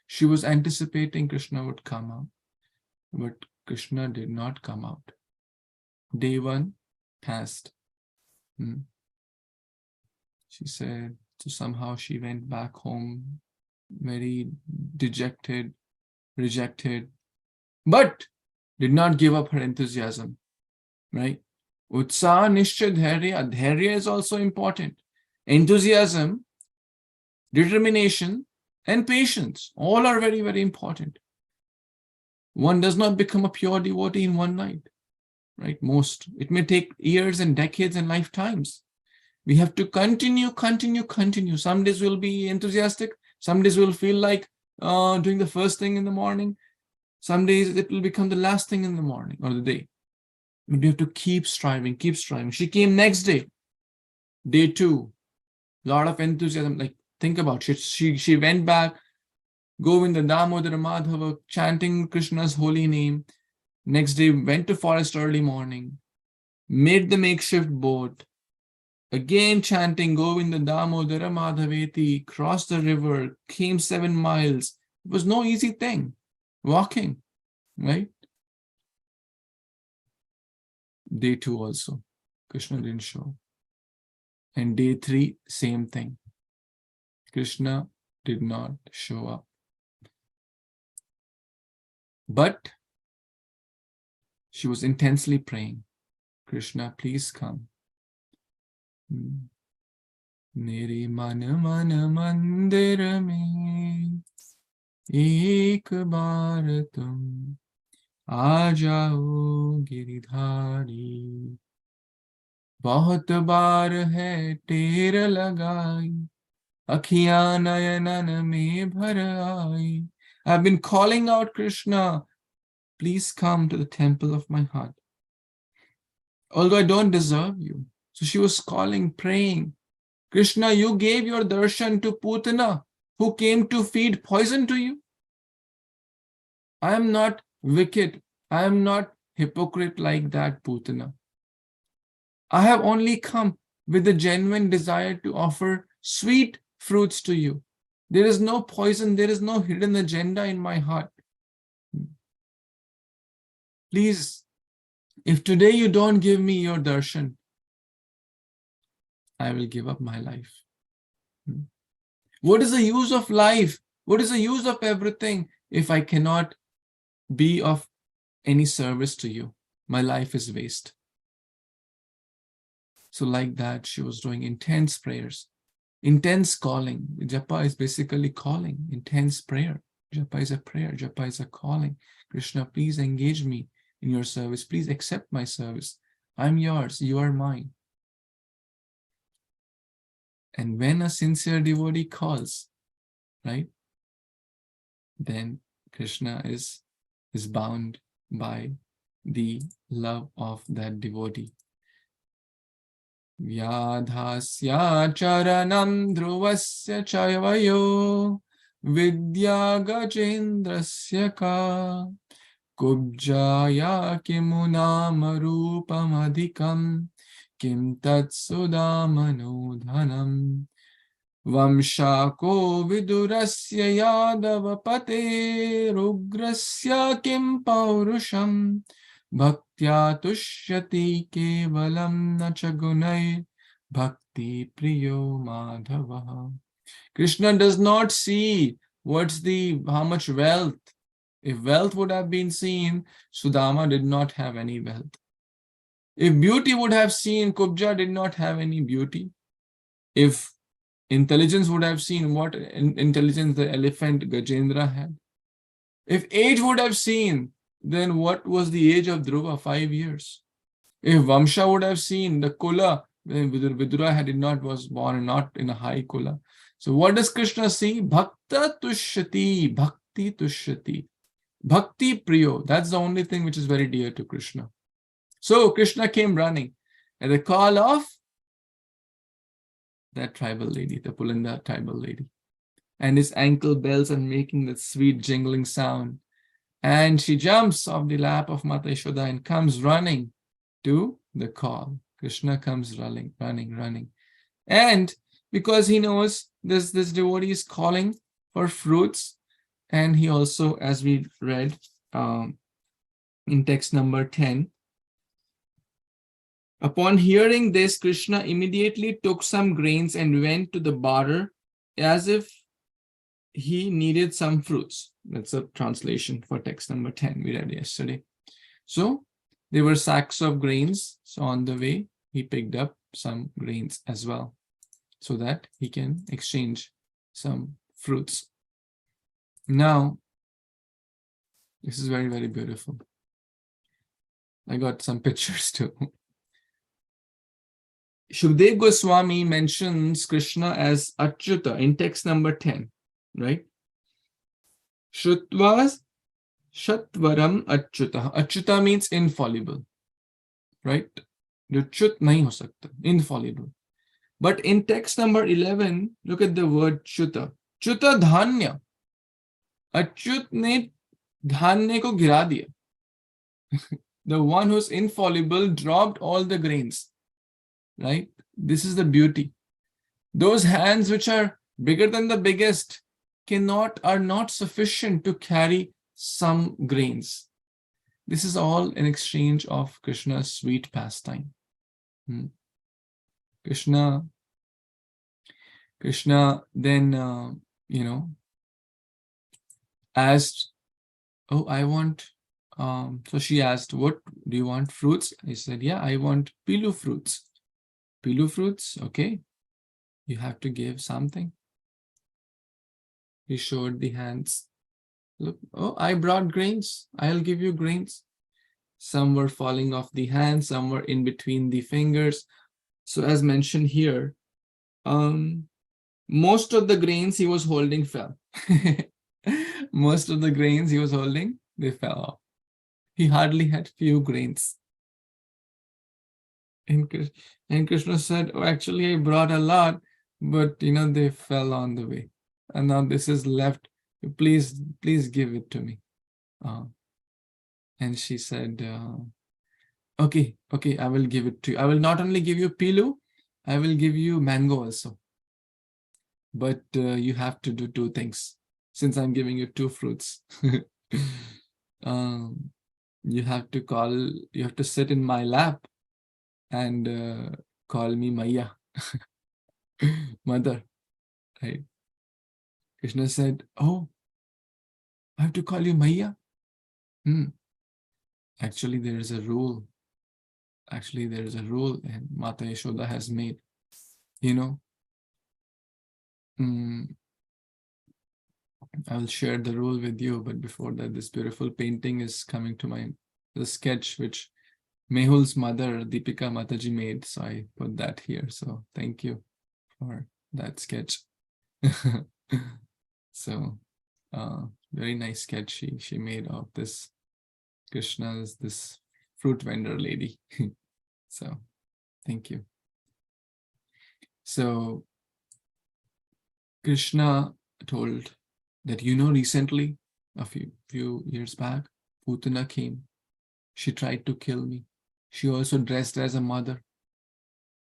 S1: She was anticipating Krishna would come out, but Krishna did not come out. Day 1 passed. She said, so somehow she went back home, very dejected, rejected, but did not give up her enthusiasm, right? Utsaha, nishcha, dharya. Dharya is also important. Enthusiasm, determination, and patience, all are very, very important. One does not become a pure devotee in one night, right? It may take years and decades and lifetimes. We have to continue. Some days we'll be enthusiastic. Some days we'll feel like doing the first thing in the morning. Some days it will become the last thing in the morning or the day. But we have to keep striving. She came next day, day 2, lot of enthusiasm. Like, think about it. She went back, Govinda, Damodara, Madhava, chanting Krishna's holy name. Next day, went to forest early morning, made the makeshift boat, again chanting Govinda, Damodara, Madhaveti, crossed the river, came 7 miles. It was no easy thing, walking, right? Day 2 also, Krishna didn't show. And day 3, same thing. Krishna did not show up. But she was intensely praying, Krishna, please come. Mere man mandir mein ek baar tum aa jao giridhari. बहुत बार है टेर लगाई, अखियां नयनन में भर आई. I've been calling out, Krishna, please come to the temple of my heart. Although I don't deserve you. So she was calling, praying, Krishna, you gave your darshan to Putana, who came to feed poison to you. I am not wicked. I am not hypocrite like that, Putana. I have only come with the genuine desire to offer sweet fruits to you. There is no poison, there is no hidden agenda in my heart. Please, if today you don't give me your darshan, I will give up my life. What is the use of life? What is the use of everything if I cannot be of any service to you? My life is waste. So like that, she was doing intense prayers, intense calling. Japa is basically calling, intense prayer. Japa is a prayer, japa is a calling. Krishna, please engage me in your service. Please accept my service. I'm yours, you are mine. And when a sincere devotee calls, right, then Krishna is bound by the love of that devotee. Vyadhasya charanam dhruvasya chayavayo vidya gajendrasya ka kubjaya kimunam rupam adhikam kim tat sudamano dhanam vamshako vidurasya yadavapate rugrasya kim paurusham bhaktya tushyati kevalam nacha gunai bhakti priyo madhavaha. Krishna does not see how much wealth. If wealth would have been seen, Sudama did not have any wealth. If beauty would have seen, Kubja did not have any beauty. If intelligence would have seen, what intelligence the elephant Gajendra had. If age would have seen, then what was the age of Dhruva? 5 years. If Vamsha would have seen the Kula, then Vidura was born not in a high Kula. So what does Krishna see? Bhakta tushyati, bhakti tushyati. Bhakti priyo, that's the only thing which is very dear to Krishna. So Krishna came running at the call of that tribal lady, the Pulinda tribal lady. And his ankle bells and making that sweet jingling sound. And she jumps off the lap of Mata Yashoda and comes running to the call. Krishna comes running. And because he knows this devotee is calling for fruits, and he also, as we read in text number 10, upon hearing this, Krishna immediately took some grains and went to the barter as if he needed some fruits. That's a translation for text number 10 we read yesterday. So there were sacks of grains. So on the way, he picked up some grains as well so that he can exchange some fruits. Now, this is very, very beautiful. I got some pictures too. Shukdev Goswami mentions Krishna as Achyuta in text number 10, right? Shrutva Shatvaram Achyuta. Achyuta means infallible, right? Chut nahi ho sakta, infallible. But in text number 11, look at the word Chuta. Chuta dhanya. Achyut ne dhanya ko gira diya. The one who's infallible dropped all the grains, right? This is the beauty. Those hands which are bigger than the biggest are not sufficient to carry some grains. This is all in exchange of Krishna's sweet pastime. Krishna then, asked oh, I want, so she asked, what do you want, fruits? I said, yeah, I want pilu fruits. Pilu fruits, okay. You have to give something. He showed the hands. Look, oh, I brought grains. I'll give you grains. Some were falling off the hands, some were in between the fingers. So as mentioned here, most of the grains he was holding fell. Most of the grains he was holding, they fell off. He hardly had few grains. And Krishna said, oh, actually I brought a lot, but they fell on the way. And now this is left. Please give it to me. And she said, okay, I will give it to you. I will not only give you pilu, I will give you mango also. But you have to do two things. Since I'm giving you two fruits, you have to sit in my lap and call me Maya, mother. Right? Krishna said, oh, I have to call you Maya? Actually, there is a rule. And Mata Yashoda has made. I will share the rule with you, but before that, this beautiful painting is coming to mind. The sketch which Mehul's mother, Deepika Mataji, made. So I put that here. So thank you for that sketch. So very nice sketch she made of this Krishna's, this fruit vendor lady. So thank you. So Krishna told that, recently, a few years back, Putana came. She tried to kill me. She also dressed as a mother.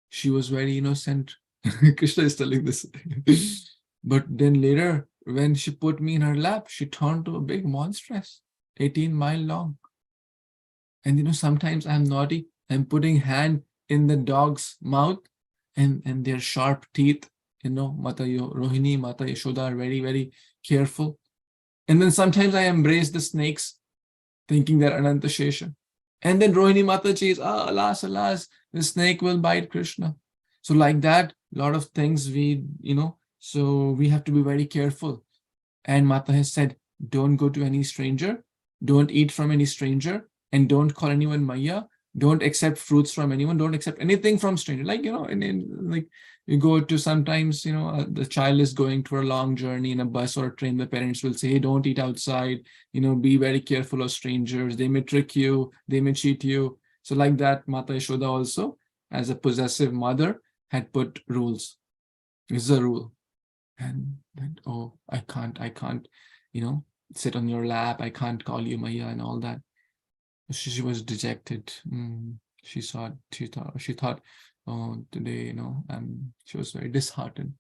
S1: She was very innocent. Krishna is telling this. But then later, when she put me in her lap, she turned to a big monstrous, 18-mile long. And sometimes I'm naughty. I'm putting hand in the dog's mouth and their sharp teeth. Mata Rohini, Mata Yashoda are very, very careful. And then sometimes I embrace the snakes, thinking they're Ananta Shesha. And then Rohini Mataji is, alas, the snake will bite Krishna. So like that, a lot of things so we have to be very careful. And Mata has said, don't go to any stranger, don't eat from any stranger, and don't call anyone Maya. Don't accept fruits from anyone. Don't accept anything from stranger. Like, like you go to sometimes, the child is going to a long journey in a bus or a train. The parents will say, hey, don't eat outside. Be very careful of strangers. They may trick you. They may cheat you. So like that, Mata Yashoda also, as a possessive mother, had put rules. This is a rule. And then, oh, I can't, sit on your lap. I can't call you Maya and all that. She was dejected. She thought, oh, today, she was very disheartened.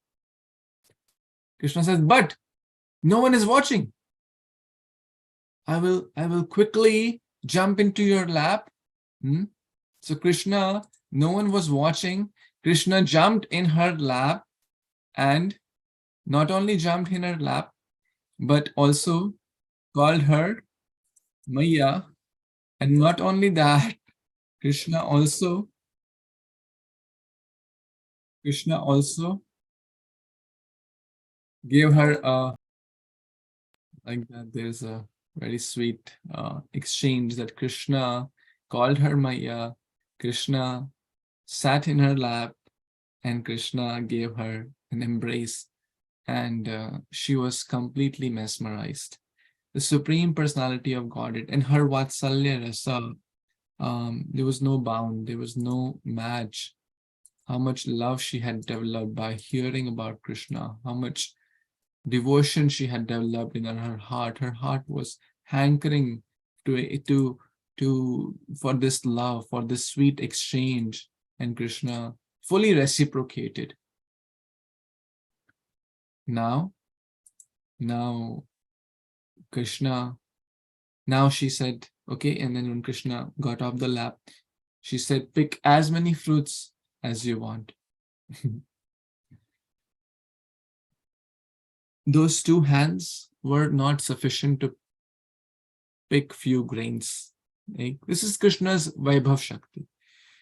S1: Krishna says, but no one is watching. I will quickly jump into your lap. So Krishna, no one was watching. Krishna jumped in her lap, and not only jumped in her lap, but also called her Maya. And not only that, Krishna also gave her like that. There's a very sweet exchange that Krishna called her Maya. Krishna sat in her lap, and Krishna gave her an embrace, and she was completely mesmerized. The Supreme Personality of Godhead and her Vatsalya Rasa, there was no bound, there was no match. How much love she had developed by hearing about Krishna, how much devotion she had developed in her heart. Her heart was hankering for this love, for this sweet exchange, and Krishna fully reciprocated. Now Krishna, now she said, okay, and then when Krishna got off the lap, she said, pick as many fruits as you want. Those two hands were not sufficient to pick few grains. Like, this is Krishna's Vaibhav Shakti.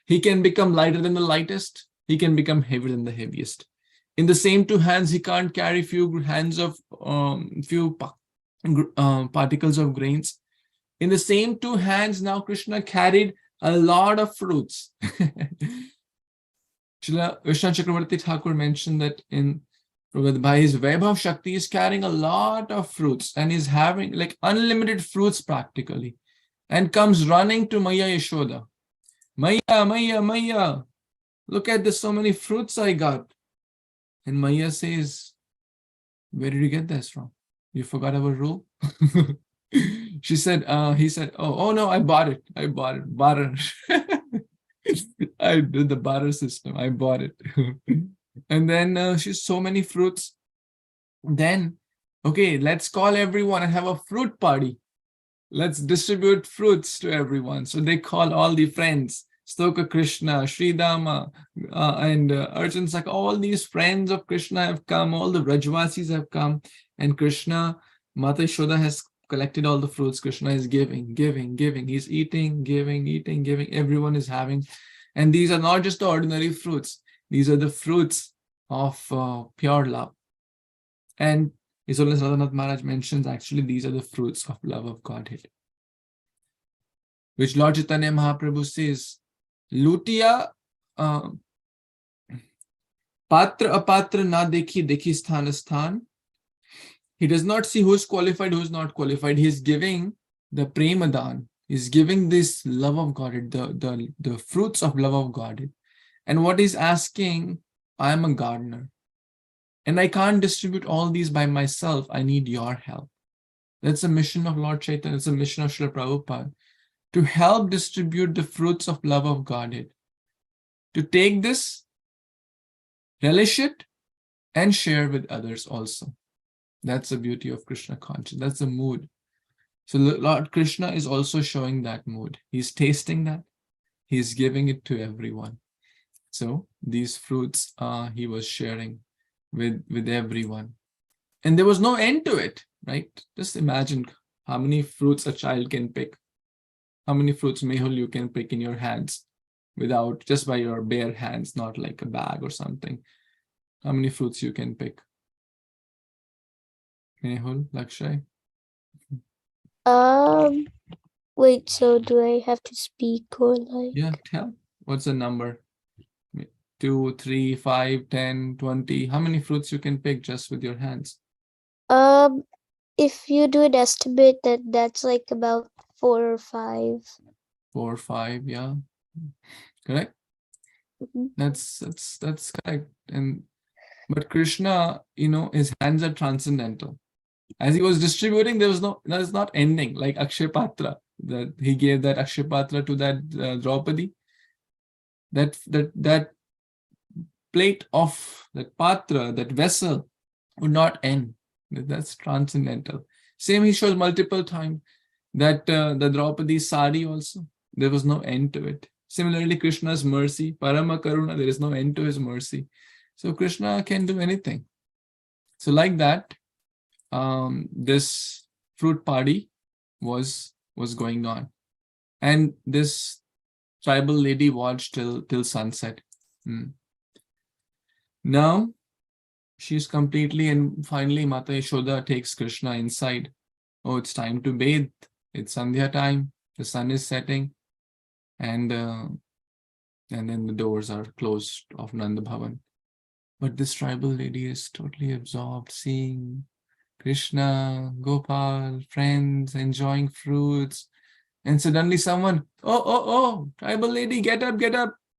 S1: He can become lighter than the lightest. He can become heavier than the heaviest. In the same two hands, he can't carry few hands of particles of grains. In the same two hands, now Krishna carried a lot of fruits. Srila Vishnu Chakravarti Thakur mentioned that by his Vaibhav Shakti, he is carrying a lot of fruits and is having like unlimited fruits practically, and comes running to Maya Yashoda. Maya, look at this, so many fruits I got. And Maya says, where did you get this from? You forgot our rule? He said, oh no, I bought it. Barter. I did the barter system. I bought it. And then she's so many fruits. Then, okay, let's call everyone and have a fruit party. Let's distribute fruits to everyone. So they call all the friends, Stoka Krishna, Sri Dama, and Arjun Sakha. All these friends of Krishna have come, all the Rajvasis have come, and Krishna, Mata Yashoda has collected all the fruits. Krishna is giving. He's eating, giving. Everyone is having. And these are not just the ordinary fruits. These are the fruits of pure love. And His Holiness Radhanath Maharaj mentions actually these are the fruits of love of Godhead. Which Lord Chaitanya Mahaprabhu says, Lutiya patra apatra na dekhi sthan sthan. He does not see who's qualified, who's not qualified. He is giving the premadan. He's giving this love of Godhead, the fruits of love of Godhead. And what he's asking, I am a gardener. And I can't distribute all these by myself. I need your help. That's a mission of Lord Chaitanya. It's a mission of Srila Prabhupada. To help distribute the fruits of love of Godhead. To take this, relish it, and share with others also. That's the beauty of Krishna consciousness. That's the mood. So Lord Krishna is also showing that mood. He's tasting that. He's giving it to everyone. So these fruits he was sharing with everyone. And there was no end to it, right? Just imagine how many fruits a child can pick. How many fruits, Mehul, you can pick in your hands without, just by your bare hands, not like a bag or something. How many fruits you can pick? Mehul, Lakshay?
S5: Wait, so do I have to speak or like?
S1: Yeah, tell. What's the number? 2, 3, 5, 10, 20. How many fruits you can pick just with your hands?
S5: If you do an estimate, that's like about 4 or 5.
S1: 4 or 5, yeah. Correct?
S5: Mhm.
S1: That's correct. But Krishna, his hands are transcendental. As he was distributing, that is not ending, like Akshay Patra, that he gave that Akshay Patra to that Draupadi. That plate of that Patra, that vessel, would not end. That's transcendental. Same he shows multiple times. That the Draupadi sari also, there was no end to it. Similarly, Krishna's mercy, Parama Karuna, there is no end to his mercy. So Krishna can do anything. So like that, this fruit party was going on, and this tribal lady watched till sunset. Now she's completely, and finally Mata Yashoda takes Krishna inside. Oh, it's time to bathe. It's Sandhya time. The sun is setting, and then the doors are closed of Nanda Bhavan. But this tribal lady is totally absorbed, seeing Krishna, Gopal, friends, enjoying fruits. And suddenly someone, oh, tribal lady, get up.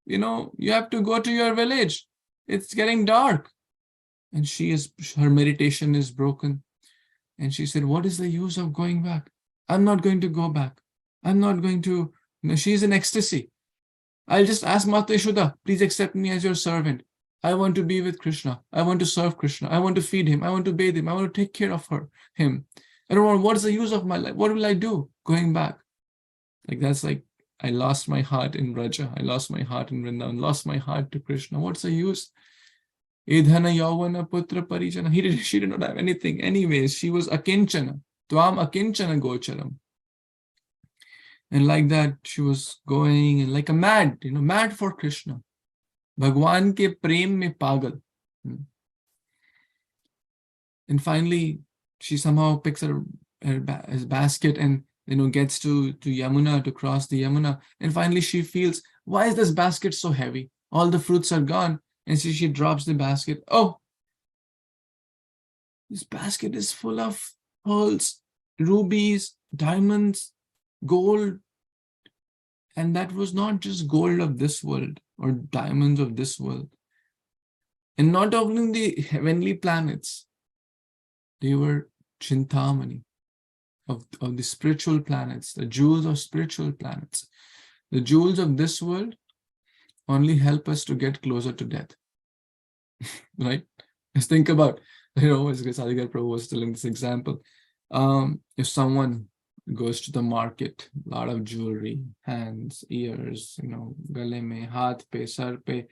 S1: You have to go to your village. It's getting dark. And her meditation is broken. And she said, what is the use of going back? I'm not going to go back. I'm not going to, she's in ecstasy. I'll just ask Mata Yashoda, please accept me as your servant. I want to be with Krishna. I want to serve Krishna. I want to feed him. I want to bathe him. I want to take care of him. I don't want, what is the use of my life? What will I do going back? That's like, I lost my heart in Raja. I lost my heart in Vrindavan. Lost my heart to Krishna. What's the use? Edhana Yavana Putra Parijana. She did not have anything. Anyways, she was akinchana. Tvam akinchana gocharam. And like that, she was going and like a mad, mad for Krishna. Bhagwan ke prem mein pagal. And finally, she somehow picks his basket and gets to Yamuna, to cross the Yamuna. And finally she feels, why is this basket so heavy? All the fruits are gone. And so she drops the basket. Oh, this basket is full of pearls, rubies, diamonds, gold. And that was not just gold of this world or diamonds of this world. And not only the heavenly planets, they were Chintamani of the spiritual planets, the jewels of spiritual planets. The jewels of this world only help us to get closer to death. Right? Just think about, as Sadhguru Prabhu was telling this example. If someone goes to the market, a lot of jewelry, hands, ears, gale mein, haath pe, sar pe,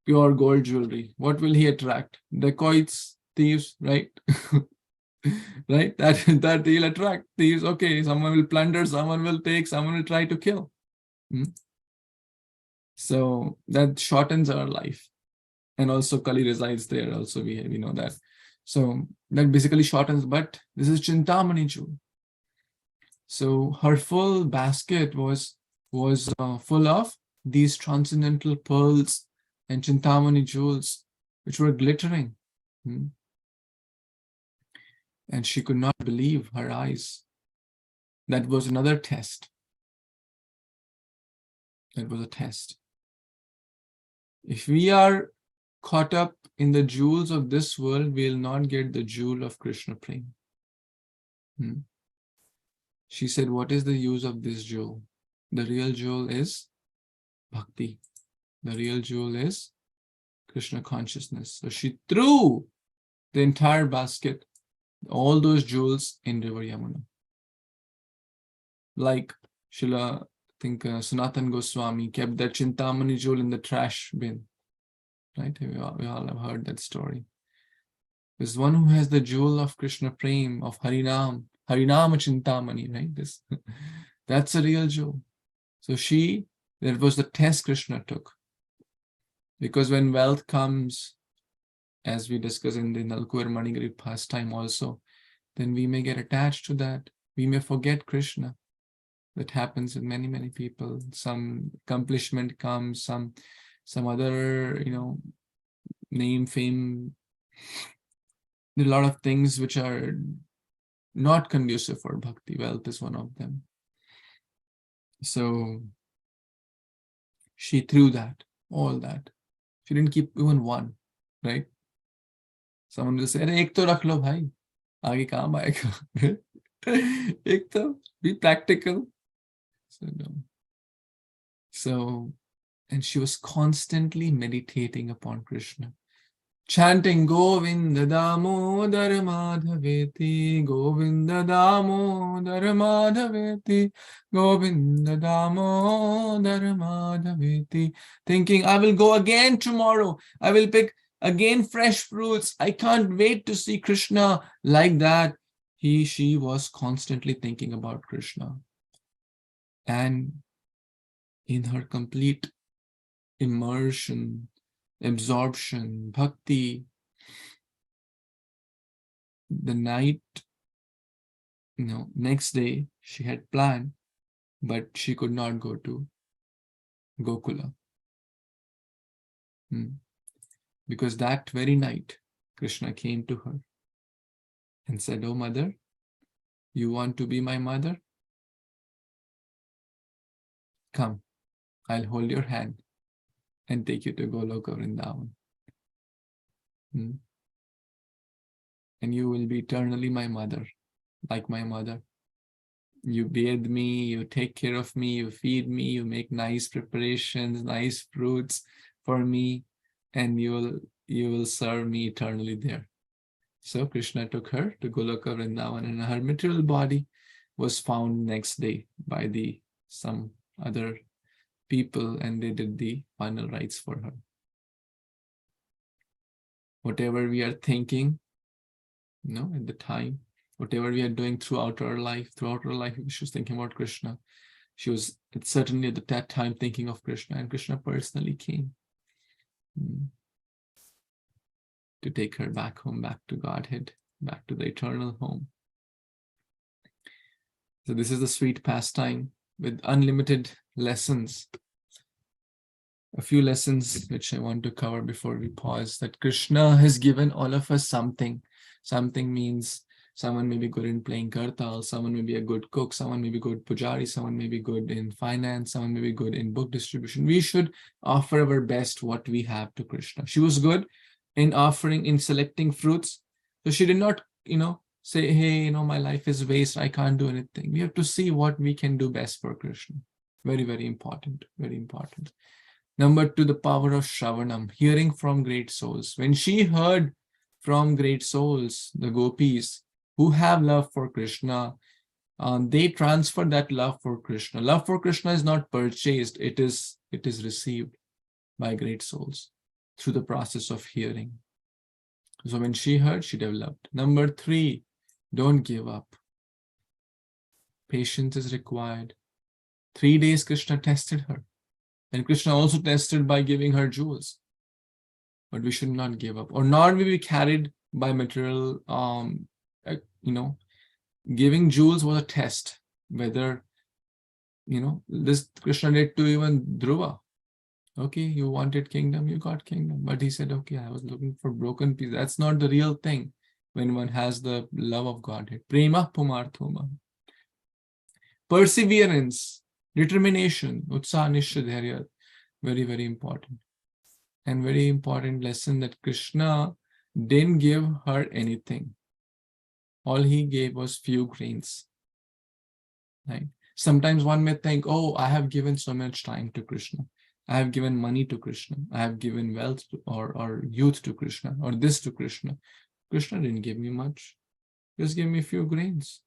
S1: pure gold jewelry, what will he attract? Dacoits, thieves, right? Right? That he'll attract thieves. Okay, someone will plunder, someone will take, someone will try to kill. So that shortens our life. And also Kali resides there. Also we know that. So that basically shortens, but this is Chintamani jewel. So her full basket was full of these transcendental pearls and Chintamani jewels, which were glittering. And she could not believe her eyes. That was another test. That was a test. If we are caught up in the jewels of this world, we will not get the jewel of Krishna Prem. She said, what is the use of this jewel? The real jewel is bhakti. The real jewel is Krishna consciousness. So she threw the entire basket, all those jewels, in river Yamuna. Like Srila, I think Sanatan Goswami kept that Chintamani jewel in the trash bin. Right? We all have heard that story. There's one who has the jewel of Krishna Prem, of Harinam Chintamani, right? That's a real jewel. So that was the test Krishna took. Because when wealth comes, as we discuss in the Nalkuvar Manigari pastime also, then we may get attached to that. We may forget Krishna. That happens with many, many people. Some accomplishment comes, some other, name, fame. There are a lot of things which are not conducive for bhakti. Wealth is one of them. So she threw that, all that. She didn't keep even one, right? Someone will say, "Ek to rakh lo bhai, aage kaam aayega." Ek to, be practical. So no. So, and she was constantly meditating upon Krishna, chanting Govinda Damodar Madhaveti, Govinda Damodar Madhaveti, Govinda Damodar Madhaveti, thinking, I will go again tomorrow. I will pick again fresh fruits. I can't wait to see Krishna. Like that, she was constantly thinking about Krishna. And in her complete immersion, absorption, bhakti, the night, next day she had planned, but she could not go to Gokula. Because that very night, Krishna came to her and said, "Oh mother, you want to be my mother? Come, I'll hold your hand and take you to Goloka Vrindavan. And you will be eternally my mother, like my mother. You bathe me, you take care of me, you feed me, you make nice preparations, nice fruits for me, and you will serve me eternally there." So Krishna took her to Goloka Vrindavan, and her material body was found next day by some other people, and they did the final rites for her. Whatever we are thinking, at the time, whatever we are doing throughout our life, we should think about Krishna. she was certainly at that time thinking of Krishna, and Krishna personally came to take her back home, back to Godhead, back to the eternal home. So this is the sweet pastime with unlimited lessons. A few lessons which I want to cover before we pause, that Krishna has given all of us something. Something means someone may be good in playing kartal, someone may be a good cook, someone may be good pujari, someone may be good in finance, someone may be good in book distribution. We should offer our best what we have to Krishna. She was good in offering, in selecting fruits. So she did not, say, hey, my life is waste, I can't do anything. We have to see what we can do best for Krishna. Very, very important, very important. Number 2, the power of Shravanam, hearing from great souls. When she heard from great souls, the gopis who have love for Krishna, they transfer that love for Krishna. Love for Krishna is not purchased, it is received by great souls through the process of hearing. So when she heard, she developed. Number 3, don't give up. Patience is required. 3 days Krishna tested her. And Krishna also tested by giving her jewels. But we should not give up, or not be carried by material. Giving jewels was a test. Whether, this Krishna did to even Dhruva. Okay, you wanted kingdom, you got kingdom. But he said, okay, I was looking for broken pieces. That's not the real thing when one has the love of Godhead. Prema pumarthoma. Perseverance, determination, utsaha nishchadharya, very, very important. And very important lesson that Krishna didn't give her anything. All he gave was few grains. Right? Sometimes one may think, oh, I have given so much time to Krishna. I have given money to Krishna. I have given wealth or youth to Krishna, or this to Krishna. Krishna didn't give me much. Just give me a few grains.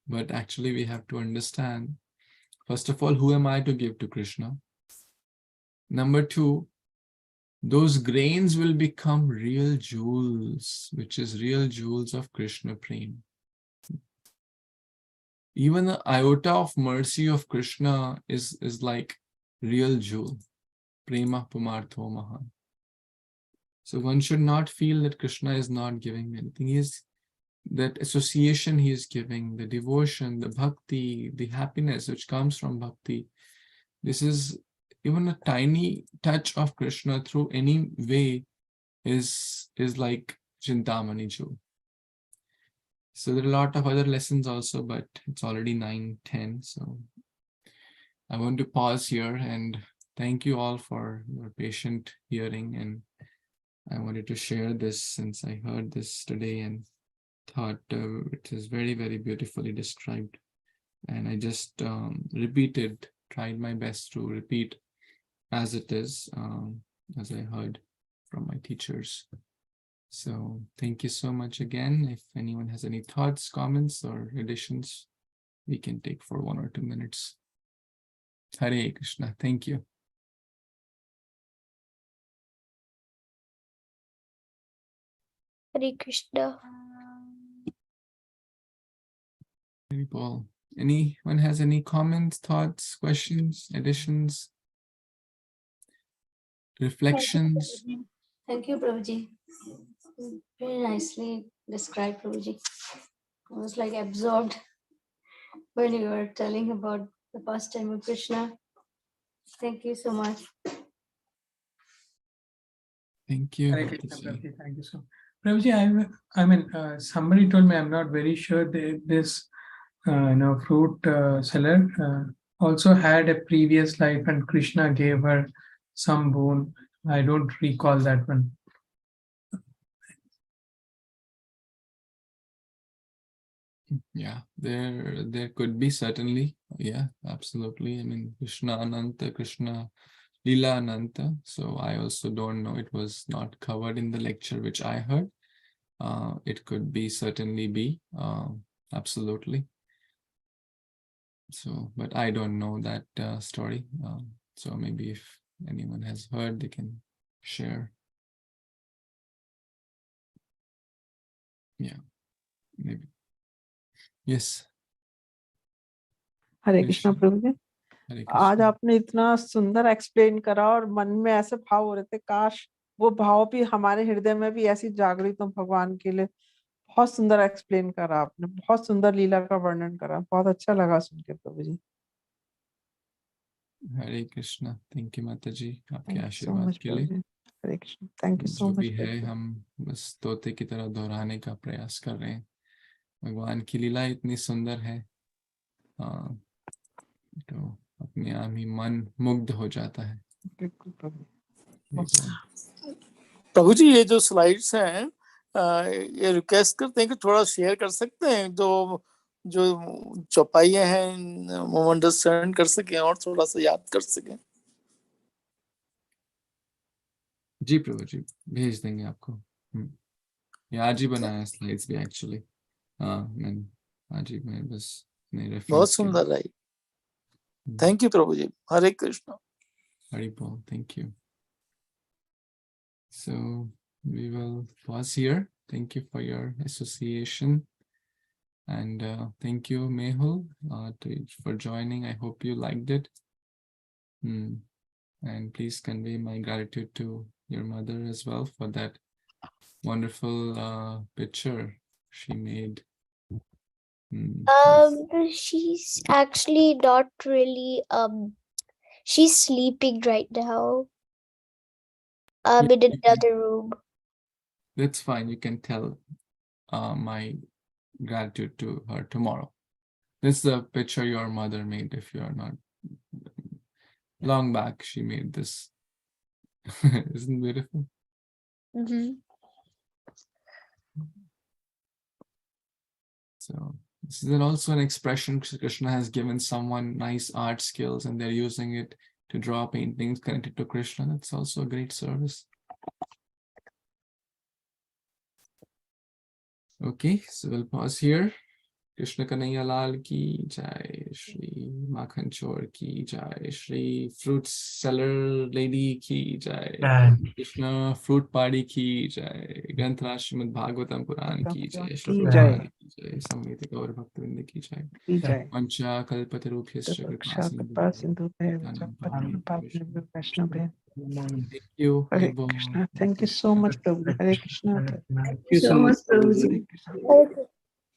S1: But actually we have to understand, first of all, who am I to give to Krishna? Number 2, those grains will become real jewels, which is real jewels of Krishna Prem. Even the iota of mercy of Krishna is like real jewel. Prema pumartho maha. So one should not feel that Krishna is not giving anything. That association he is giving, the devotion, the bhakti, the happiness which comes from bhakti. This is even a tiny touch of Krishna through any way is like Chintamani jewel. So there are a lot of other lessons also, but it's already 9:10. So I want to pause here and thank you all for your patient hearing. And I wanted to share this since I heard this today and thought it is very, very beautifully described. And I just tried my best to repeat as it is, as I heard from my teachers. So thank you so much again. If anyone has any thoughts, comments, or additions, we can take for 1 or 2 minutes. Hare Krishna. Thank you.
S5: Hare Krishna.
S1: Hare Paul. Anyone has any comments, thoughts, questions, additions, reflections?
S4: Thank you, Prabhuji. Very nicely described, Prabhuji. I was like absorbed when you were telling about the pastime of Krishna. Thank you so much.
S1: Thank you.
S2: Hare Krishna, Prabhuji. Thank you so much. Prabhuji, somebody told me, I'm not very sure this fruit seller also had a previous life and Krishna gave her some boon. I don't recall that one.
S1: Yeah, there could be, certainly. Yeah, absolutely. I mean, Krishna Ananta, Krishna Lila Ananta. So I also don't know. It was not covered in the lecture which I heard. It could be, certainly be, absolutely. So, but I don't know that story. So maybe if anyone has heard, they can share. Yeah, maybe. Yes.
S3: Hare Krishna Prabhu ji.
S1: Hare
S3: आज
S1: Krishna.
S3: आपने इतना सुंदर explain करा और मन में ऐसे भाव हो रहे थे, काश वो भाव भी हमारे हृदय में भी ऐसी जागृत हो भगवान के लिए। बहुत सुंदर एक्सप्लेन करा आपने, बहुत सुंदर लीला का वर्णन करा, बहुत अच्छा लगा सुन के प्रभु जी।
S1: हरे कृष्णा। थैंक यू माता जी आपके
S3: थैंक यू सो
S1: आशीर्वाद
S3: मच
S1: के
S3: प्रभु
S1: लिए।
S3: जी। हरे कृष्ण, थैंक यू सो
S1: जो
S3: मच
S1: भी है हम बस तोते की तरह दोहराने का प्रयास कर रहे हैं। भगवान की लीला इतनी सुंदर है, तो अपने आप ही मन मुग्ध हो जाता है।
S3: बिल्कुल प्रभु।
S7: प्रभु जी ये जो स्लाइड्स हैं ये रिक्वेस्ट करते हैं कि थोड़ा शेयर कर सकते हैं, जो जो चौपाइयाँ हैं वो अंडरस्टैंड कर सकें और थोड़ा सा याद कर सकें।
S1: जी प्रभु जी भेज देंगे आपको। ये आज ही बनाया स्लाइड्स भी एक्चुअली। मैंने आज ही मैं बस
S7: बहुत सुंदर है। थैंक यू प्रभु जी। हरे कृष्ण।
S1: हरि बोल। Thank you. So we will pause here. Thank you for your association, and thank you Mehul for joining. I hope you liked it. And please convey my gratitude to your mother as well for that wonderful picture she made.
S5: She's actually not really she's sleeping right now. In another room.
S1: That's fine. You can tell my gratitude to her tomorrow. This is the picture your mother made. If you are not long back, she made this. Isn't it beautiful? So this is also an expression Krishna has given someone nice art skills and they're using it to draw paintings connected to Krishna. That's also a great service. Okay, so we'll pause here. Krishna Kanhaiya Lal ki jai, Shri Makhan Chor ki jai, Shri Fruit Seller Lady ki jai, Krishna Fruit Party ki jai, Granth Śrīmad-Bhāgavatam Puran ki jai, Shri Prabhupada ki jai, Samveta Gaur Bhaktivinoda ki jai, Mancha Kalpatarubhyascha Kripa Sindhu Thank you.
S3: Hare Krishna. Thank you so much Prabhu. Hare Krishna.
S4: Thank you so much, Prabhuji.